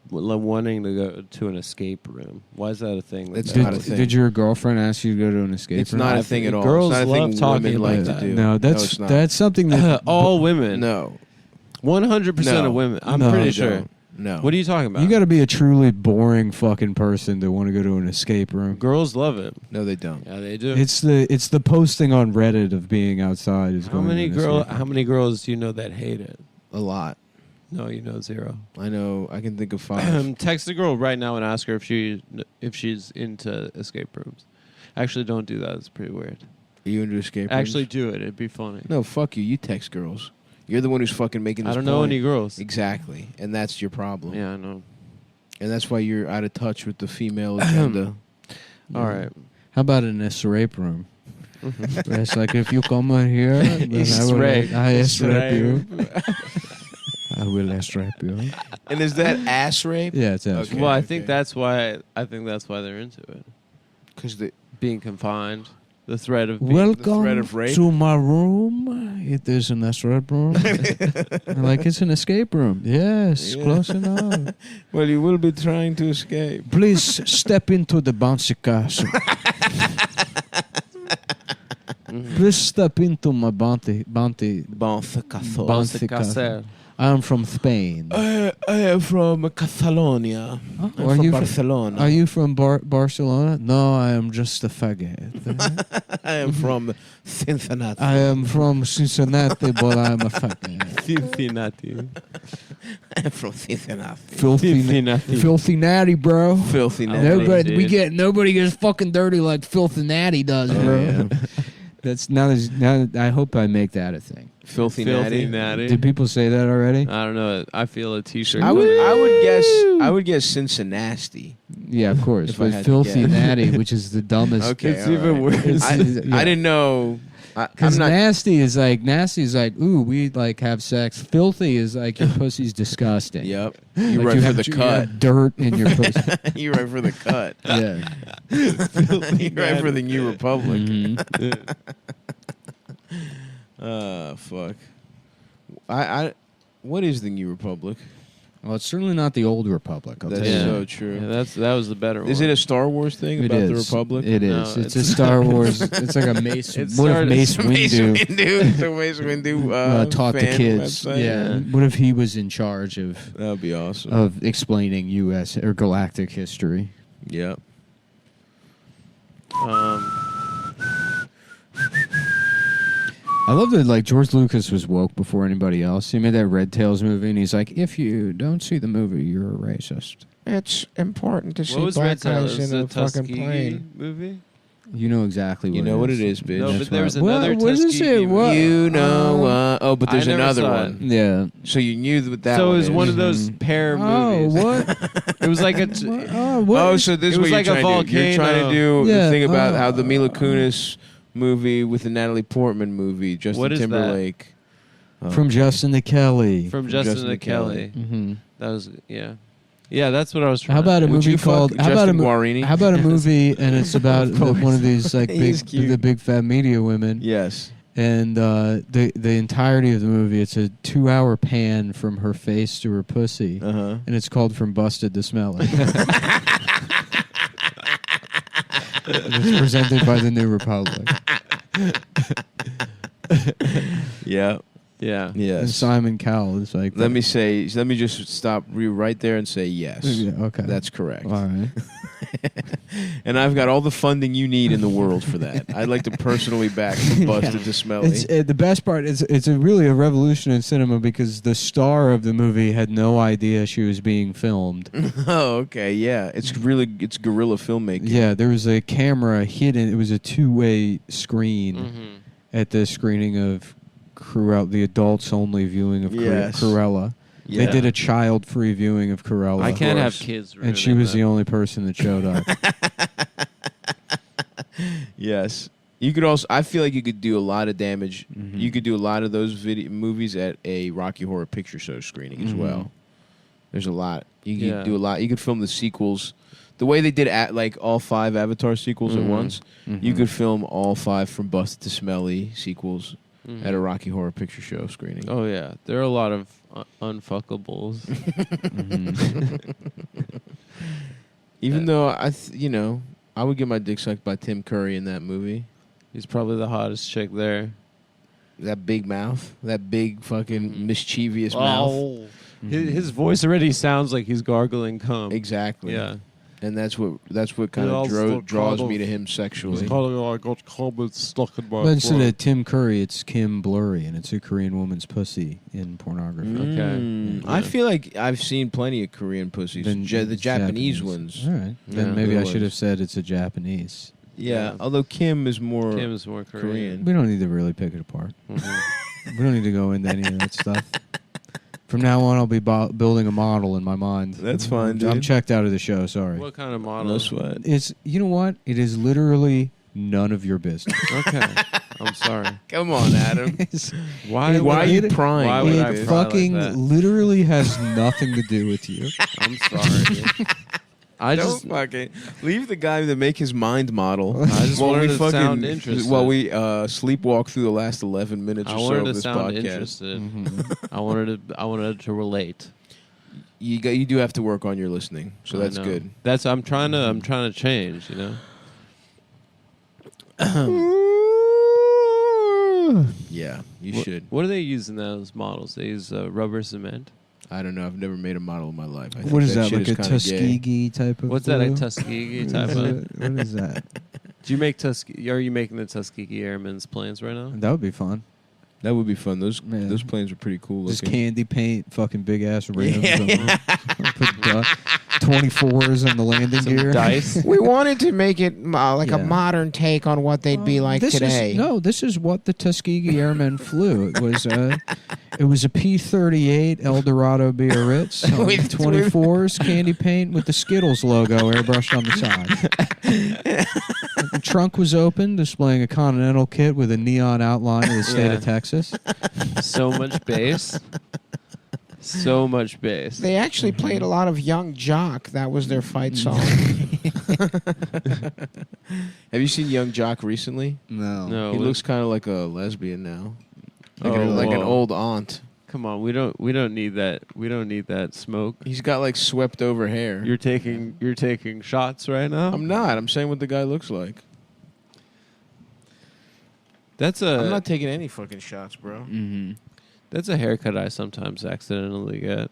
wanting to go to an escape room? Why is that a thing? It's that- not a thing. Did your girlfriend ask you to go to an escape It's room? not a I thing think at all. girls It's not a love thing talking women like about to that. do. No, that's it's not. that's something that all women. No, 100% No. of women. I'm No, pretty they sure. don't. No. What are you talking about? you got to be a truly boring fucking person to want to go to an escape room. Girls love it. No, they don't. Yeah, they do. It's the posting on Reddit of being outside is how going many to an escape room. How many girls do you know that hate it? A lot. No, you know zero. I know. I can think of 5. Text a girl right now and ask her if she's into escape rooms. Actually, don't do that. It's pretty weird. You into escape rooms? Actually, do it. It'd be funny. No, fuck you. You text girls. You're the one who's fucking making this I don't know point. any girls. Exactly. And that's your problem. Yeah, I know. And that's why you're out of touch with the female agenda. All right. How about an escape room? It's like, if you come in here, then I escape you. I will escape you. And is that ass rape? Yeah, it's Okay. Well, I think that's why. I think that's why they're into it. Because the Being confined, the threat of being threat Welcome of rape? to my room. It is an escape room. Like, it's an escape room. Yes, Yeah. close enough. Well, you will be trying to escape. Please step into the bouncy castle. Please step into my bouncy castle. I am from Spain. I am from Catalonia. Oh, I'm are from you Barcelona. Are you from Barcelona? No, I am just a faggot. I am from Cincinnati. I am from Cincinnati, but I am a faggot. Cincinnati. I am from Cincinnati. Filthy natty, bro. Filthy natty. Nobody gets fucking dirty like Filthy Natty does, bro. yeah. That's now. I hope I make that a thing. Filthy Filthy natty. natty. Did people say that already? I don't know. I feel a T-shirt. I would guess Cincinnati. Yeah, of course. If I With had to Filthy guess. Natty, which is the dumbest. Okay, It's all even right. worse. I didn't know. I'm Because not. nasty is like, ooh, we like have sex. Filthy is like, your pussy's disgusting. Yep. Like, You're right you for have the you cut. have dirt in your pussy. You're right for the cut. Yeah. You're right for the New Republic. Mhm. Fuck. I. What is the New Republic? Well, it's certainly not the old Republic. I'll That's tell you. so true. Yeah, that was the better one. Is it a Star Wars thing It about the is. Republic? It No, is. It's a it's- Star Wars. It's like a Mace. It What if started- Mace Windu The Mace Windu taught the fan kids? website? Yeah. What if he was in charge of That would be awesome. explaining U.S. or galactic history? Yep. I love that, like, George Lucas was woke before anybody else. He made that Red Tails movie, and he's like, if you don't see the movie, you're a racist. It's important to What was Red Tails? The Tuskegee movie? You know exactly what You know what it is, bitch. No, That's but there was why- another What does it Tuskegee say? movie. What? You know. But there's I never another saw one. Yeah. So you knew that that So one it was is. one of those pair movies. Oh, what? It was like a. Oh, so this is It what was you're like a trying to do. You're trying to do Yeah, the thing about oh. how the Mila Kunis movie with the Natalie Portman movie, Justin What is that? Timberlake. From Justin to Kelly. From Justin to Kelly. Mm-hmm. That was yeah. That's what I was trying. How about a Would movie you called? fuck How about a Justin Guarini? How about a movie and it's about one of these like He's big, cute. the big fat media women, Yes. and the entirety of the movie, it's a 2-hour pan from her face to her pussy, Uh-huh. and it's called From Busted to Smelly. And it's presented by the New Republic. Yeah. Yeah. And Yes. Simon Cowell is like, Let me just stop you right there and say yes. Yeah, okay. That's correct. All right. And I've got all the funding you need in the world for that. I'd like to personally back Busted to Smelly. It's the best part is it's really a revolution in cinema because the star of the movie had no idea she was being filmed. Oh, okay, yeah. It's guerrilla filmmaking. Yeah, there was a camera hidden. It was a 2-way screen Mm-hmm. at the screening of Cruella, the adults-only viewing of Yes. Cruella. Yeah. They did a child-free viewing of Cruella. I can't have course. kids. and she was the only person that showed up. Yes. You could also. I feel like you could do a lot of damage. Mhm. You could do a lot of those movies at a Rocky Horror Picture Show screening as Mhm. well. There's a lot. You could Yeah. do a lot. You could film the sequels. The way they did like all 5 Avatar sequels at Mhm. once, you Mhm. could film all 5 From Busted to Smelly sequels Mhm. at a Rocky Horror Picture Show screening. Oh yeah, there are a lot of unfuckables. Mhm. Even though I would get my dick sucked by Tim Curry in that movie. He's probably the hottest chick there. That big mouth, that big fucking Mhm. mischievous mouth. His voice already sounds like he's gargling cum. Exactly. Yeah. And that's what kind Yeah, of that's the draws kind me of- to him It's sexually. kind of like I got comments stuck in my But instead throat. of Tim Curry, it's Kim Blurry, and it's a Korean woman's pussy in pornography. Okay. Mm. Yeah. I feel like I've seen plenty of Korean pussies. Then The it's Japanese ones. All right. Then Yeah. maybe Good I should have ones. said it's a Japanese. Yeah, although Kim is more Kim is more Korean. We don't need to really pick it apart. Mhm. We don't need to go into any of that stuff. From now on, I'll be building a model in my mind. That's fine, dude. I'm checked out of the show. Sorry. What kind of model? No sweat. It's you know what? It is literally none of your business. Okay. I'm sorry. Come on, Adam. Why Why are you it- prying? Why would I It pry fucking like that? literally has nothing to do with you. I'm sorry. Dude. I Don't just fucking leave the guy to make his mind model. I just while wanted we to sound interested. While we sleepwalk through the last 11 minutes I or so wanted of to this sound podcast. interested. Mhm. I wanted to relate. You do have to work on your listening, so I that's know. good. That's I'm trying to change. You know. Yeah, you should. What do they use in those models? They use rubber cement. I don't know. I've never made a model in my life. I think What is that? shit Like a kinda gay. Tuskegee type of? What's that? A glue? Tuskegee type Is of? it- What is that? Do you make Tuskegee? Are you making the Tuskegee Airmen's planes right now? That would be fun. That would be fun. Those Yeah. those planes are pretty cool Just looking. candy paint, fucking big ass rims. Yeah. on them. Put 24s on the landing Some gear. dice. We wanted to make it like Yeah. a modern take on what they'd be like This today. This is what the Tuskegee Airmen flew. It was a P-38 Eldorado Biarritz on With- 24s, candy paint with the Skittles logo airbrushed on the side. The trunk was open, displaying a Continental kit with a neon outline of the state Yeah. of Texas. So much bass. So much bass. They actually played a lot of Young Jock. That was their fight song. Have you seen Young Jock recently? No. No, He we- looks kind of like a lesbian now, like, Oh, like an whoa. old aunt. Come on, we don't need that. We don't need that smoke. He's got like swept over hair. You're taking shots right now. I'm not. I'm saying what the guy looks like. I'm I'm not taking any fucking shots, bro. Mm-hmm. That's a haircut I sometimes accidentally get.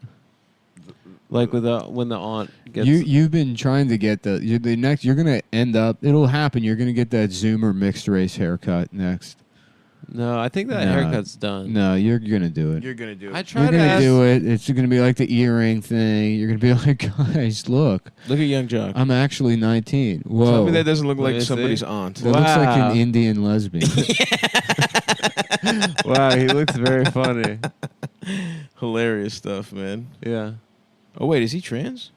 Like when the aunt gets. You've been trying to get the next. You're gonna end up. It'll happen. You're gonna get that Zoomer mixed race haircut next. No, I think that No. haircut's done. No, you're gonna do it. You're gonna do it. I try You're to gonna ask, do it. It's gonna be like the earring thing. You're gonna be like, guys, look, Look at Young Jock. I'm actually 19. Whoa, Tell me that doesn't look Let like me see. somebody's aunt. that looks like Wow. an Indian lesbian. Wow, he looks very funny. Hilarious stuff, man. Yeah. Oh wait, is he trans?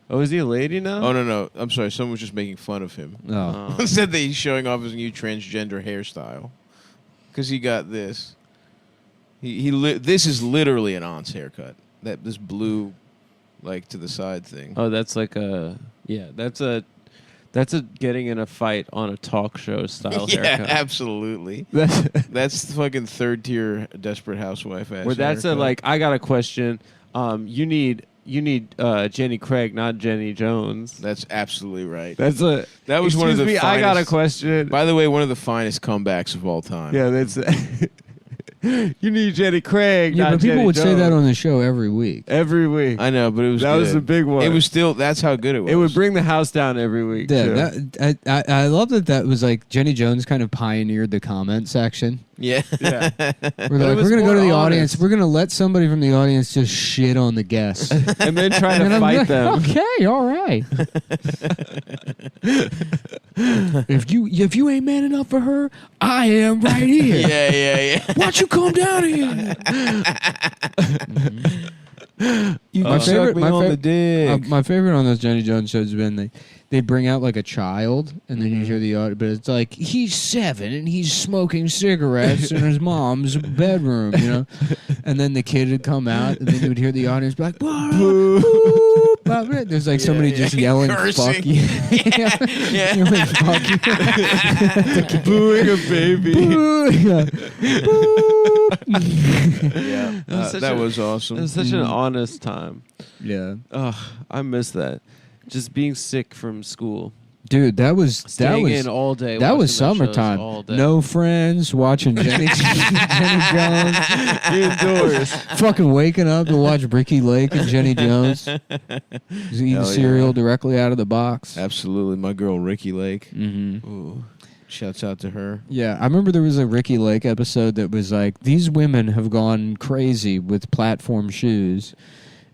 Oh, is he a lady now? Oh no, I'm sorry. Someone was just making fun of him. Oh, Said that he's showing off his new transgender hairstyle because he got this. This is literally an aunt's haircut. This blue, like to the side thing. Oh, that's like a That's a getting in a fight on a talk show style yeah, haircut. absolutely. That's That's fucking third tier Desperate Housewife ass. where that's a haircut. like. I got a question. You need Jenny Craig, not Jenny Jones. That's absolutely right. That's a. That was one of the Excuse me, I got a finest- question. By the way, one of the finest comebacks of all time. Yeah, that's. You need Jenny Craig. yeah, not but people Jenny would say that Jones. on the show every week. every week. I know, but it was That was good. the big one. It was still. That's how good it was. It would bring the house down every week. Yeah, too. I love that was like Jenny Jones kind of pioneered the comment section. Yeah. Yeah. We're But it like, was we're gonna go more to the honest. audience. We're gonna let somebody from the audience just shit on the guests. And then try And to I'm fight like, them. Okay, all right. if you ain't man enough for her, I am right here. yeah. Why don't you come down here? You My suck favorite- me my on fa- the dick. My favorite on those Jenny Jones shows has been they bring out like a child and then you hear the audio, but it's like he's 7 and he's smoking cigarettes in his mom's bedroom, you know. And then the kid would come out and then you would hear the audience be like, "Boop, boop." There's like somebody yeah. just yelling, Cursing. "Fuck you!" Yeah. Yelling, "Fuck you!" Booing a baby. Boo. Yeah. Boop. yeah. It was such That a- was awesome. It was such an honest time. Yeah, Ugh, I miss that. Just being sick from school. dude, that was Staying in all day. that was watching those shows summertime. all day. No friends, watching Jenny Jones. Indoors. Fucking waking up to watch Ricky Lake and Jenny Jones. Just eating Hell cereal yeah. directly out of the box. Absolutely. My girl, Ricky Lake. Mm-hmm. Ooh. Shouts out to her. Yeah, I remember there was a Ricky Lake episode that was like, these women have gone crazy with platform shoes.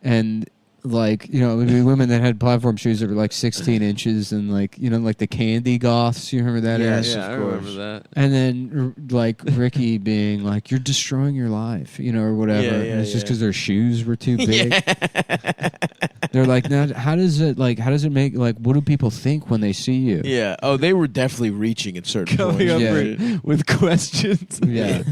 And like, you know, it would be women that had platform shoes that were like 16 inches and like, you know, like the candy goths. You remember that? Yes, era? Yeah, I of course. remember that. And then like Ricky being like, "You're destroying your life," you know, or whatever. Yeah, and it's just yeah. because their shoes were too big. Yeah. They're like, now, how does it make, like, what do people think when they see you? Yeah. Oh, they were definitely reaching at certain Coming points. up Yeah. with questions. Yeah.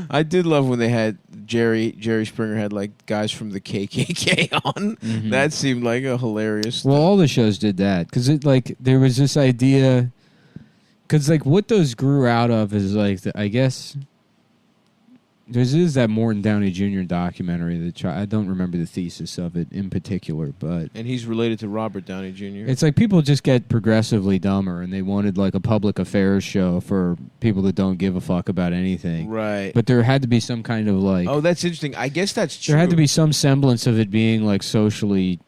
I did love when they had Jerry Springer had like guys from the KKK on. Mhm. That seemed like a hilarious. Well, all the shows did that because it like there was this idea, because like what those grew out of is like I guess there's that Morton Downey Jr. documentary that I don't remember the thesis of it in particular, but and he's related to Robert Downey Jr. it's like people just get progressively dumber, and they wanted like a public affairs show for people that don't give a fuck about anything. Right. But there had to be some kind of like Oh, that's interesting. I guess that's true. there had to be some semblance of it being like socially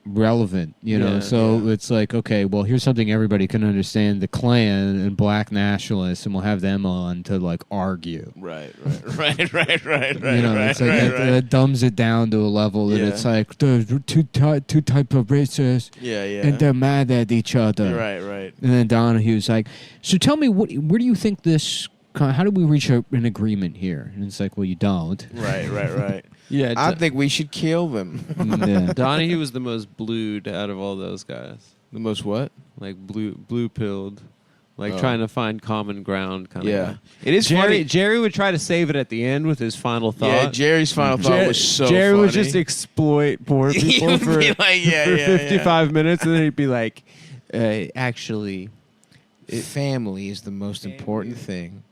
relevant, you know. Yeah, So yeah. it's like, okay, well, here's something everybody can understand: the Klan and black nationalists, and we'll have them on to like argue. Right. You You know, it's like that dumbs it down to a level that Yeah. it's like the two type of races, Yeah. and they're mad at each other. Right. And then Donahue's like, so tell me, where do you think this? How do we reach an agreement here? And it's like, well, you don't. Right. Yeah, I think we should kill them. Yeah. Donahue was the most blued out of all those guys. The most what? Like blue pilled, like Oh. trying to find common ground kind of. Yeah. Guy. It is funny. Jerry would try to save it at the end with his final thought. Yeah, Jerry's final thought was so Jerry funny. would just exploit poor He people would for, be like, yeah, for yeah, 55 minutes, and then he'd be like, actually, family is the most important thing.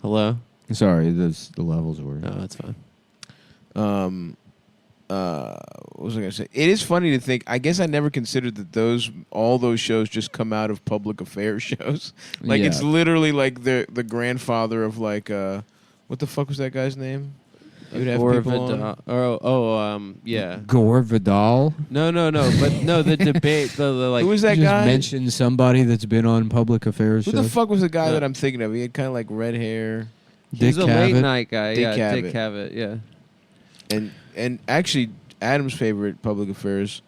hello? Sorry, the levels were. No, that's fine. What was I gonna say? It is funny to think. I guess I never considered that all those shows just come out of public affairs shows. Like Yeah. it's literally like the grandfather of like what the fuck was that guy's name? He would have people on. Yeah. Gore Vidal. No, but no, the debate, the like. Who was that You just guy? mentioned somebody that's been on public affairs Who shows. the fuck was the guy Yeah. that I'm thinking of? He had kind of like red hair, He was Dick a late Cavett. night guy. Dick Yeah, Dick Cavett. Cavett. Yeah. and actually Adam's favorite public affairs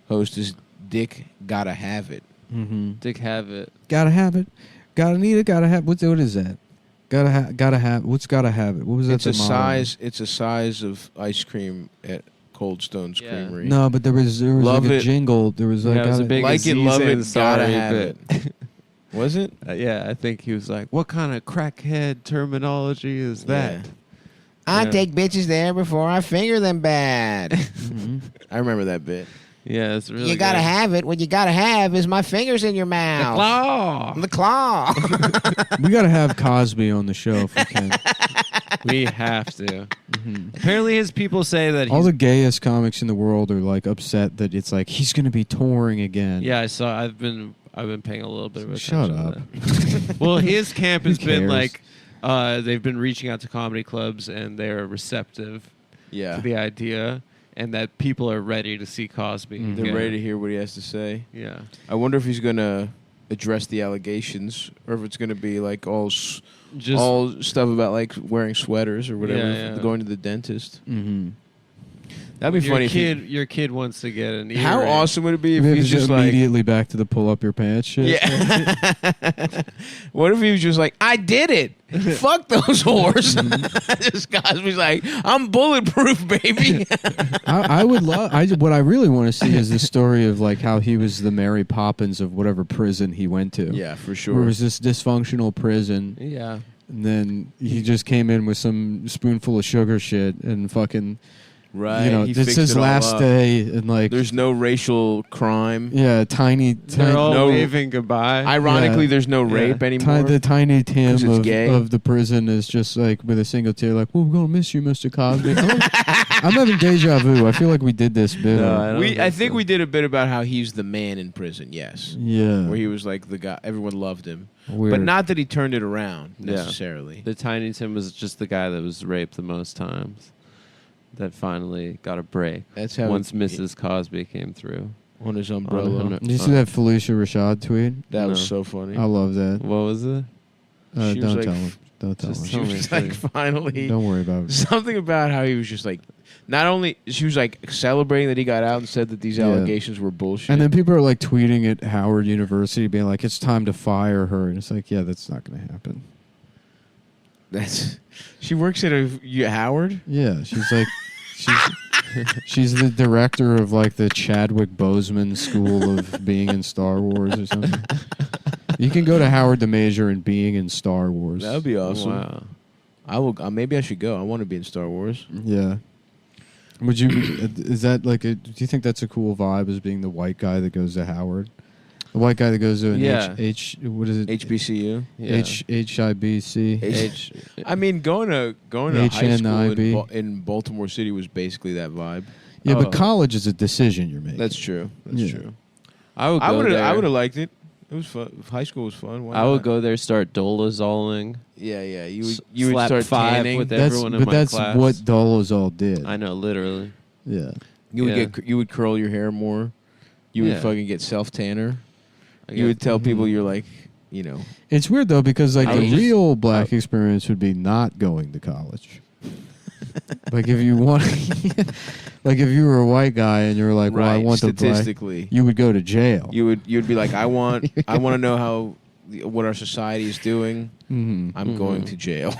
host is Dick Gotta Have It. Mm-hmm. Dick Cavett. Gotta have it. Gotta need it. Gotta have. What is that? Gotta have. What's gotta have it? What was that? It's a the motto? size. It's a size of ice cream at Cold Stone's Yeah. Creamery. No, but there was Love like a it. jingle. There was like Yeah, it was a big like it, Aziz love it, Ansari gotta have bit. it. Was it? Yeah, I think he was like, "What kind of crackhead terminology is that?" Yeah. I Yeah. take bitches there before I finger them bad. Mhm. I remember that bit. Yeah, it's really. you gotta good. have it. What you gotta have is my fingers in your mouth. The claw. We gotta have Cosby on the show if we can. We have to. Mhm. Apparently, his people say that All he's. the gayest comics in the world are like upset that it's like he's gonna be touring again. Yeah, I saw. I've been paying a little bit of Shut attention up. to that. Well, his camp has Who been cares? like, they've been reaching out to comedy clubs and they're receptive Yeah. to the idea, and that people are ready to see Cosby. Mhm. They're again. ready to hear what he has to say. Yeah. I wonder if he's gonna address the allegations, or if it's gonna be like all stuff about like wearing sweaters or whatever, Yeah, yeah. going to the dentist. Mm-hmm. That'd be funny. Your kid wants to get an ear. How awesome would it be if Maybe he's just like, immediately back to the pull up your pants shit. yeah. What if he was just like, I did it. Fuck those whores. This Cosby's like, I'm bulletproof, baby. I would love. What I really want to see is the story of like how he was the Mary Poppins of whatever prison he went to. Yeah, for Where it sure. was this dysfunctional prison, Yeah. and then he just came in with some spoonful of sugar shit and fucking, Right. you know, he this fixed is it all last up. day, and like, There's no racial crime. yeah, tiny, They're all no- waving goodbye. Ironically, Yeah. there's no Yeah. rape anymore. the tiny 'Cause Tim it's gay. of the prison is just like with a single tear, like, well, we're gonna miss you, Mr. Cosby. I'm having deja vu. I feel like we did this bit. No, I don't I think think so. we did a bit about how he's the man in prison. Yes. Yeah, Where he was like the guy, everyone loved him, weird. but not that he turned it around Yeah. necessarily. The Tiny Tim was just the guy that was raped the most times. That finally got a break That's how once Mrs. Cosby came through. on his umbrella. On her- Did you see that Felicia Rashad tweet? That was No. so funny. I love that. What was it? She was Don't like- tell him. Don't tell Just him. She tell me was a like, thing. finally, Don't worry about it. something about how he was just like, not only she was like celebrating that he got out and said that these allegations were bullshit. And then people are like tweeting at Howard University, being like, "It's time to fire her," and it's like, "Yeah, that's not going to happen." She works at Howard. Yeah, she's like, she's the director of like the Chadwick Boseman School of Being in Star Wars or something. You can go to Howard to major in being in Star Wars. That would be awesome. Wow. I will. Maybe I should go. I want to be in Star Wars. Yeah. Would you? Is that like? Do you think that's a cool vibe as being the white guy that goes to Howard? The white guy that goes to an what is it? HBCU. Yeah. HIBC. I mean, going to high school HNIB. in Baltimore City was basically that vibe. Yeah, Oh. but college is a decision you're making. That's true. That's Yeah. true. I would go there. I would have liked it. It was fun. High school was fun. Why I would not? go there, start dolazolling. Yeah. You would slap start five tanning. with That's everyone in my that's class. what Dolezal did. I know, literally. Yeah. You would curl your hair more. You would Yeah. fucking get self tanner. I You would guess- tell people you're like, you know. It's weird though because like I the would just- real black experience would be not going to college. Like if you want, like if you were a white guy and you were like, well, I want the black, statistically. you would go to jail. You'd be like, I want to know what our society is doing. Mhm. I'm Mhm. going to jail.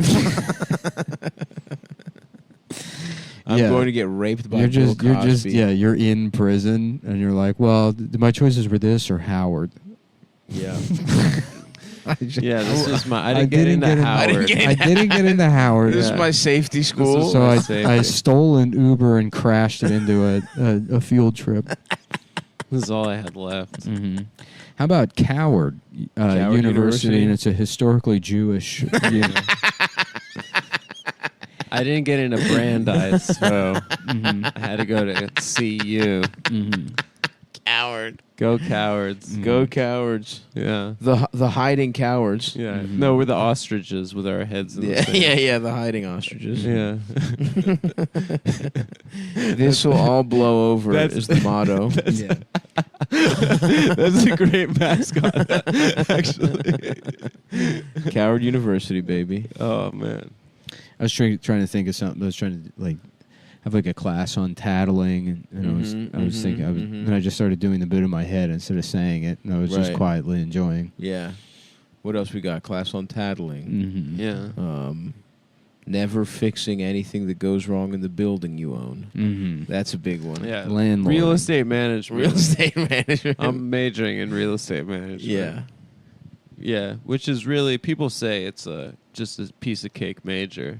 I'm Yeah. going to get raped by You're Bill just Cosby. you're in prison and you're like, well, my choices were this or Howard. Yeah. Yeah, this is my. I I didn't get didn't into get in- Howard. I didn't get I didn't get into Howard. This Yeah. is my safety school. So my I safety. stole an Uber and crashed it into a field trip. This is all I had left. Mm-hmm. How about Coward, Coward University? University? And it's a historically Jewish. I didn't get into Brandeis, so Mhm. I had to go to CU. Mhm. Coward. Go cowards. Go cowards. Yeah. The hiding cowards. Yeah. Mhm. No, we're the ostriches with our heads in the Yeah, sand. yeah, the hiding ostriches. Yeah. This will all blow over That's- is the motto. Yeah. That's a great mascot, actually. Coward University, baby. Oh, man. I was trying to think of something. I was trying to like have like a class on tattling, and I was thinking, and I just started doing the bit in my head instead of saying it, and I was just Right. quietly enjoying. Yeah. What else we got? Class on tattling. Mm-hmm. Yeah. Never fixing anything that goes wrong in the building you own. Mm-hmm. That's a big one. Yeah. Landlord. Real estate management. Real estate management. I'm majoring in real estate management. yeah. Yeah, which is really, people say it's just a piece of cake major.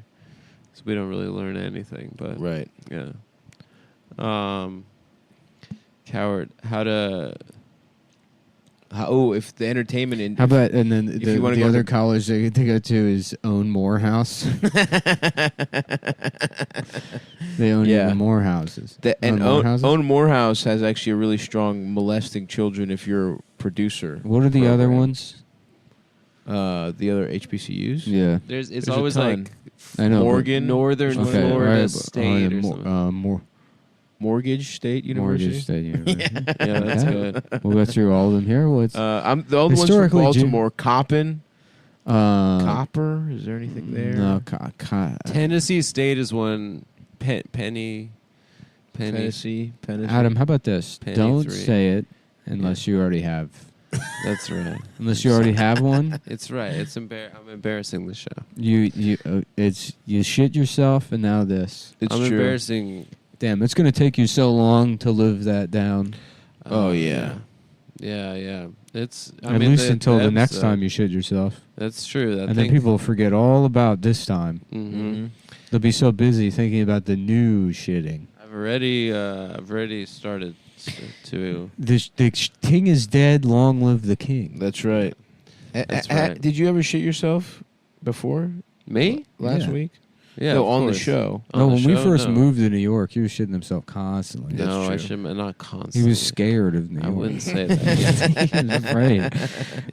So we don't really learn anything, but Right. yeah. Coward, how to... If the entertainment industry. How about and then If you wanna the go other to- college they could go to is Own Morehouse. They own Yeah. even more houses. And Morehouses? Own Morehouse has actually a really strong molesting children if you're a producer. What are the other program. ones? The other HBCUs? Yeah, It's There's a always ton. like I know. but- Morgan. Northern Okay, Florida all right, but- State or more, something. Mortgage State University. Mortgage State University. Yeah, that's Okay. good. We'll go through all of them here. What's I'm the old ones from Historically, Baltimore. Coppin. Copper? Copper. Is there anything there? No, Tennessee State is one. Penny. Tennessee. Adam, how about this? Penny Don't 3. say it unless you already have. That's right. Unless you already have one. It's right. I'm embarrassing the show. You shit yourself, and now this. It's I'm true. embarrassing. Damn, it's gonna take you so long to live that down. Oh, yeah. Yeah. It's At least until the next time you shit yourself, That's true. and then people forget all about this time. Mm-hmm. They'll be so busy thinking about the new shitting. I've already started to. The king is dead. Long live the king. That's right. That's right. Did you ever shit yourself before? Me? Last Yeah. week? Yeah. No, of on the course. show. On No, the when we show? first No. moved to New York, he was shitting himself constantly. That's No, I true. shouldn't. Not constantly. He was scared of New I York. wouldn't say that. He was afraid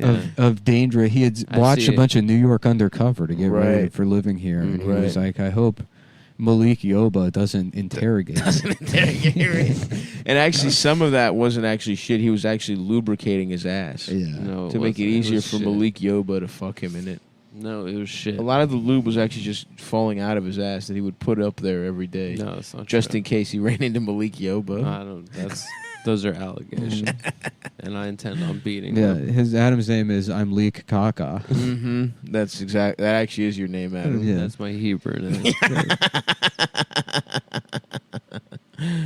Yeah. of danger. He had I watched see a bunch of New York Undercover to get ready Right. for living here, and he Right. was like, "I hope Malik Yoba doesn't interrogate." me." And actually, some of that wasn't actually shit. He was actually lubricating his ass Yeah. No, to make it wasn't. easier was for shit. Malik Yoba to fuck him in it. No, it was shit. A lot of the lube was actually just falling out of his ass that he would put up there every day. No, that's not just true. in case he ran into Malik Yoba. I don't. Those are allegations, and I intend on beating Yeah, them. his Adam's name is I'm Leek Kaka. Mm-hmm. That's exact. That actually is your name, Adam. Yeah. That's my Hebrew name.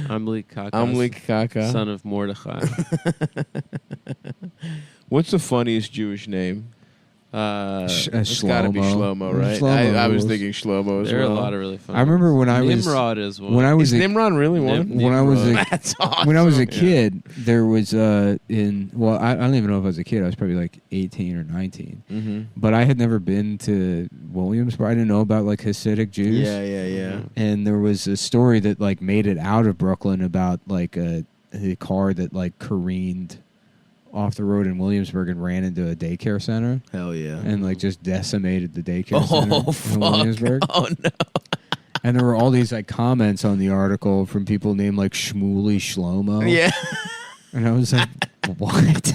I'm Lee Kaka. I'm Malik Kaka. son of Mordechai. What's the funniest Jewish name? It's got to be Shlomo, right? Shlomo I was rules. thinking Shlomo as There are well. a lot of really fun. I remember when I was Nimrod is one. when I was Is a, Nimrod really one? when I was a, That's awesome. when I was a kid, there was I don't even know if I was a kid. I was probably like 18 or 19. Mm-hmm. But I had never been to Williamsburg. I didn't know about like Hasidic Jews. Yeah. And there was a story that like made it out of Brooklyn about like a car that like careened off the road in Williamsburg and ran into a daycare center Hell yeah. and like just decimated the daycare center Oh, in fuck. Williamsburg. Oh, no. And there were all these like comments on the article from people named like Shmuley Shlomo. Yeah. And I was like, what?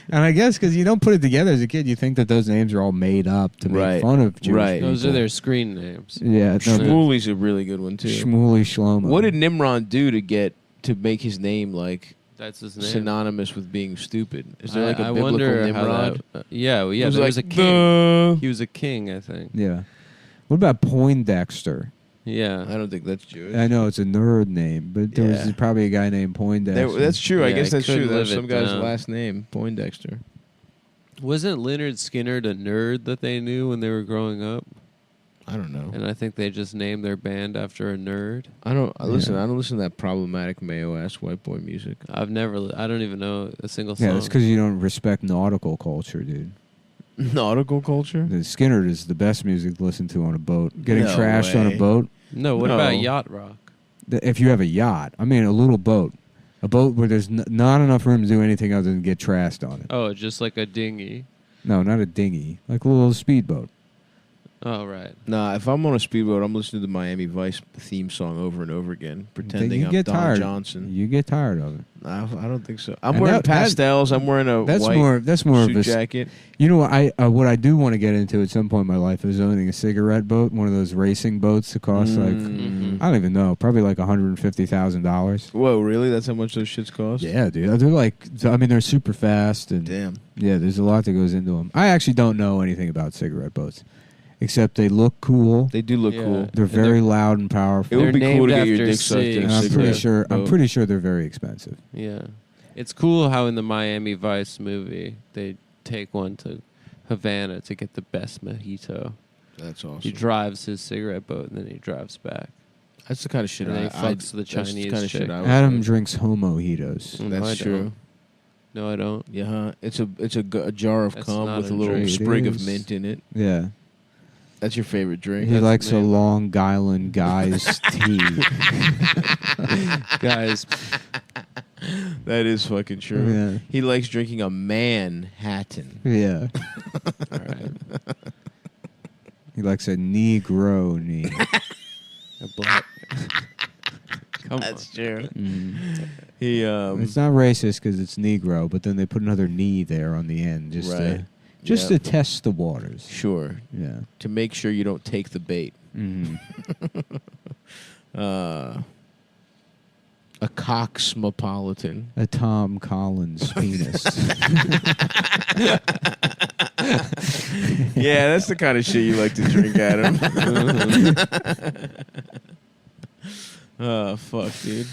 And I guess because you don't put it together as a kid, you think that those names are all made up to make Right. fun of Jewish Right. people. Those are their screen names. Yeah, no, Shmuley's a really good one, too. Shmuley Shlomo. What did Nimrod do to make his name like That's his name. synonymous with being stupid? Is there like a I biblical wonder Nimrod? How that, yeah, It there was a like, king. He was a king, I think. Yeah. What about Poindexter? Yeah. I don't think that's Jewish. I know it's a nerd name, but there was Yeah. probably a guy named Poindexter. That's true. I Yeah, guess I that's couldn't true. That's live some it guy's down. last name, Poindexter. Wasn't Leonard Skinner the nerd that they knew when they were growing up? I don't know. And I think they just named their band after a nerd. I don't listen. Yeah. I don't listen to that problematic Mayo ass white boy music. I don't even know a single song. Yeah, that's because you don't respect nautical culture, dude. Nautical culture. The Skinner is the best music to listen to on a boat. Getting No trashed on way. a boat. No, what No. about Yacht Rock? If you have a yacht, I mean a little boat. A boat where there's not enough room to do anything other than get trashed on it. Oh, just like a dinghy. No, not a dinghy. Like a little speedboat. Oh, right. Nah, if I'm on a speedboat, I'm listening to the Miami Vice theme song over and over again, pretending you I'm get Don tired. Johnson. You get tired of it. I don't think so. I'm And wearing that- pastels. I'm wearing a That's white more. That's more of suit a. jacket. You know what I do want to get into at some point in my life is owning a cigarette boat, one of those racing boats that costs like Mhm. I don't even know, probably like $150,000. Whoa, really? That's how much those shits cost? Yeah, dude. They're like, I mean, they're super fast and Damn. yeah, there's a lot that goes into them. I actually don't know anything about cigarette boats, except they look cool. They do look Yeah. cool. They're very loud and powerful. It would They're be cool to named get your after dick sucked in And a I'm cigarette pretty sure. I'm boat. pretty sure they're very expensive. Yeah. It's cool how in the Miami Vice movie they take one to Havana to get the best mojito. That's awesome. He drives his cigarette boat and then he drives back. That's the kind of shit And I. then he fucks the that's Chinese the kind of chick. shit I would Adam do. drinks homojitos. No, That's I true. don't. No, I don't. Yeah, huh? It's a jar of That's cum not with a a little drink. sprig It of is. mint in it. Yeah, That's your favorite drink. he That's likes a amazing. Long Island guy's tea. Guys, That is fucking true. Yeah. He likes drinking a Manhattan. Yeah, all right. he likes a Negroni. A black. Come That's true. Mm. He It's not racist because it's Negro, but then they put another knee there on the end just Right. to Yeah. test the waters. Sure, Yeah. to make sure you don't take the bait. Mm. A coxmopolitan. A Tom Collins penis. Yeah, that's the kind of shit you like to drink, Adam. Oh, fuck, dude.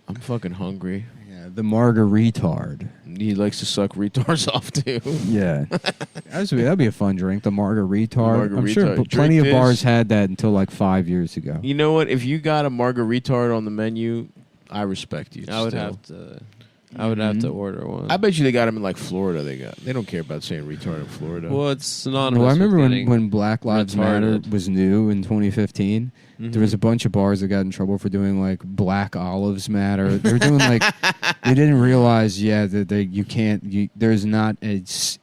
I'm fucking hungry. Yeah, the Margaritard. He likes to suck retards off, too. Yeah. That'd be a fun drink, the Margaritard. I'm sure Margaritard. plenty Drink of this. bars had that until like 5 years ago. You know what? If you got a margaritard on the menu, I respect you. I would still. have to. I would have to order one. I bet you they got them in like Florida. They don't care about saying retard in Florida. Well, it's synonymous. Well, I remember with when, getting when Black Lives Matter retarded. was new in 2015. Mhm. There was a bunch of bars that got in trouble for doing like Black Olives Matter. They were doing like they didn't realize, that there's not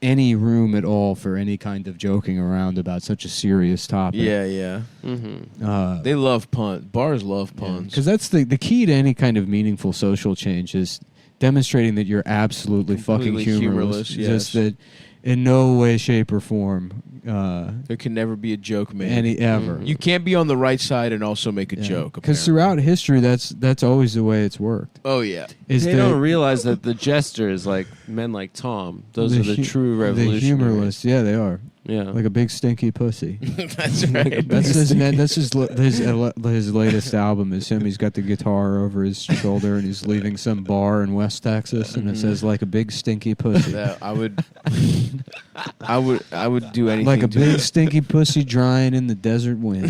any room at all for any kind of joking around about such a serious topic. Yeah. Mhm. They love puns. Bars love puns. Because that's the key to any kind of meaningful social change is demonstrating that you're absolutely fucking Completely humorless. humorless, Just yes. that in no way, shape, or form There can never be a joke made. any ever. You can't be on the right side and also make a joke. Because apparently. throughout history, that's always the way it's worked. Oh yeah. Is They that don't realize that the jesters, like men like Tom, those are the true the revolutionaries. humorless? Yeah, they are. Yeah. Like a big stinky pussy. That's right. That's his latest album is him. He's got the guitar over his shoulder and he's leaving some bar in West Texas and it says like a big stinky pussy. That I would do anything. Like a to big stinky pussy drying in the desert wind.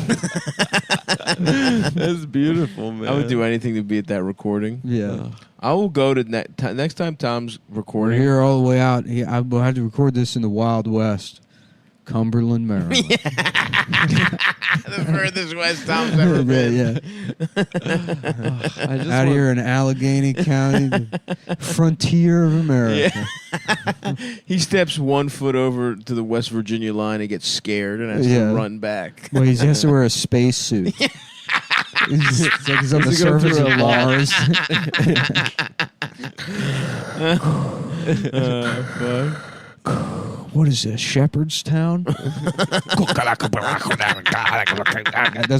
That's beautiful, man. I would do anything to be at that recording. Yeah. I will go to next time Tom's We're recording. here all the way out. I will have to record this in the Wild West. Cumberland, Maryland. The furthest west Tom's ever been. Yeah. I just Out want- here in Allegheny County, the frontier of America. He steps 1 foot over to the West Virginia line and gets scared and has to run back. Well, he has to wear a space suit. It's like he's on the Does he go surface through of a lot? Mars. What is this, Shepherdstown? That's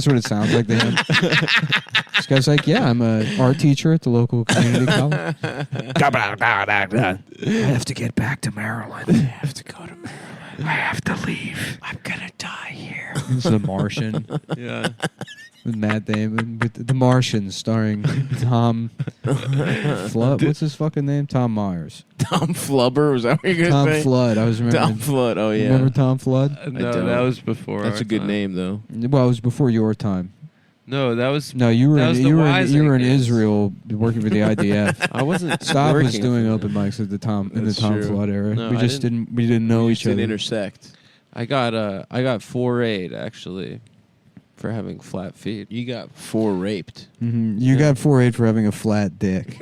what it sounds like to him. This guy's like, yeah, I'm an art teacher at the local community college. I have to get back to Maryland. I have to go to Maryland. I have to leave. I'm going to die here. It's The Martian. Yeah. With Matt Damon. With The Martian starring Tom Flood. What's his fucking name? Tom Myers. Tom Flubber, was that what you're Tom gonna say? Flood. I was remembering. Tom Flood. Oh yeah. Remember Tom Flood? No, don't. that was before. That's our a good time. name though. Well, it was before your time. No, that was. No, you were That in, was the you were in, Wise you were in Acres. Israel working for the IDF. I wasn't. Stop was working doing for open them. mics at the Tom in the That's Tom true. Flood era. No, we I just didn't know We each just didn't other. intersect. I got 4-8 actually for having flat feet. You got 4 raped. You got 4-8 for having a flat dick.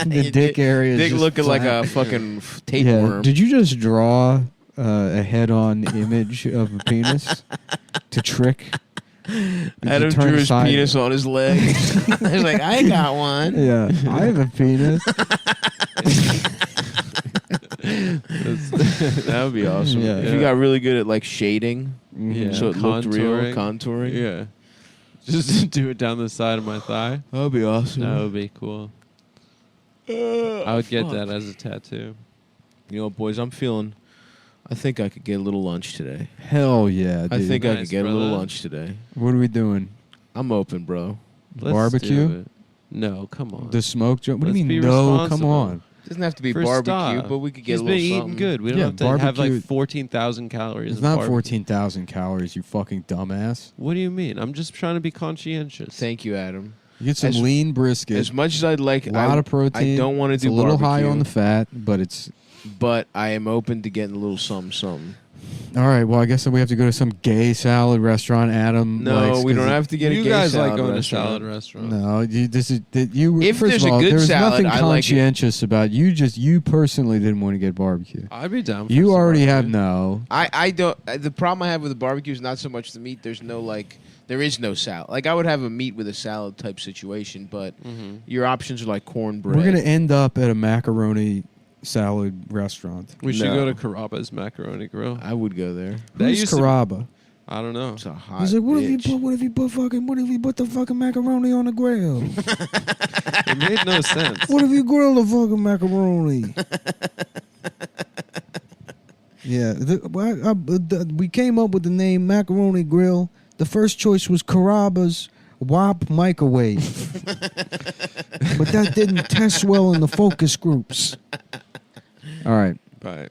The dick area is Dick just looking like flat. a fucking tapeworm. Did you just draw a head-on image of a penis to trick? Adam drew his penis on his leg. He's like, I got one. Yeah, I have a penis. That would be awesome. Yeah. If you got really good at like shading, Yeah. so it looked real, Contouring. contouring. Yeah. Just do it down the side of my thigh. That would be awesome. That would be cool. I would get that as a tattoo. You know, boys, I think I could get a little lunch today. Hell yeah, dude. I think I Nice, could get a little brother. lunch today. What are we doing? I'm open, bro. Let's Barbecue? do it. No, come on. The smoke joint? What do you Let's mean? be No, come responsible. on. It doesn't have to be For barbecue, stop. but we could get He's a been little eating something. good. We don't Yeah, have to have barbecue- like 14,000 calories. It's of not barbecue. 14,000 calories, you fucking dumbass. What do you mean? I'm just trying to be conscientious. Thank you, Adam. You get some As- lean brisket. As much as I'd like, a lot of protein. I don't want to It's do a little barbecue, high on the fat, but it's but I am open to getting a little something. all right. Well, I guess we have to go to some gay salad restaurant. Adam, No, likes, we 'cause don't have to get a You gay guys like salad going to restaurant. salad restaurants. No, this is that you. If first there's of a all, good there was salad, nothing I like it. conscientious about you. You personally didn't want to get barbecue. I'd be down. For You some already have barbecue. no. I don't. The problem I have with the barbecue is not so much the meat. There is no salad. Like I would have a meat with a salad type situation, but your options are like cornbread. We're gonna end up at a macaroni salad restaurant. We should No. go to Carrabba's Macaroni Grill. I would go there. That Who's used to be- Carrabba? I don't know. It's a hot He's like, what if bitch. you put the fucking macaroni on the grill? It made no sense. What if you grill the fucking macaroni? Yeah, we came up with the name Macaroni Grill. The first choice was Carrabba's WAP microwave, but that didn't test well in the focus groups. All right. Right.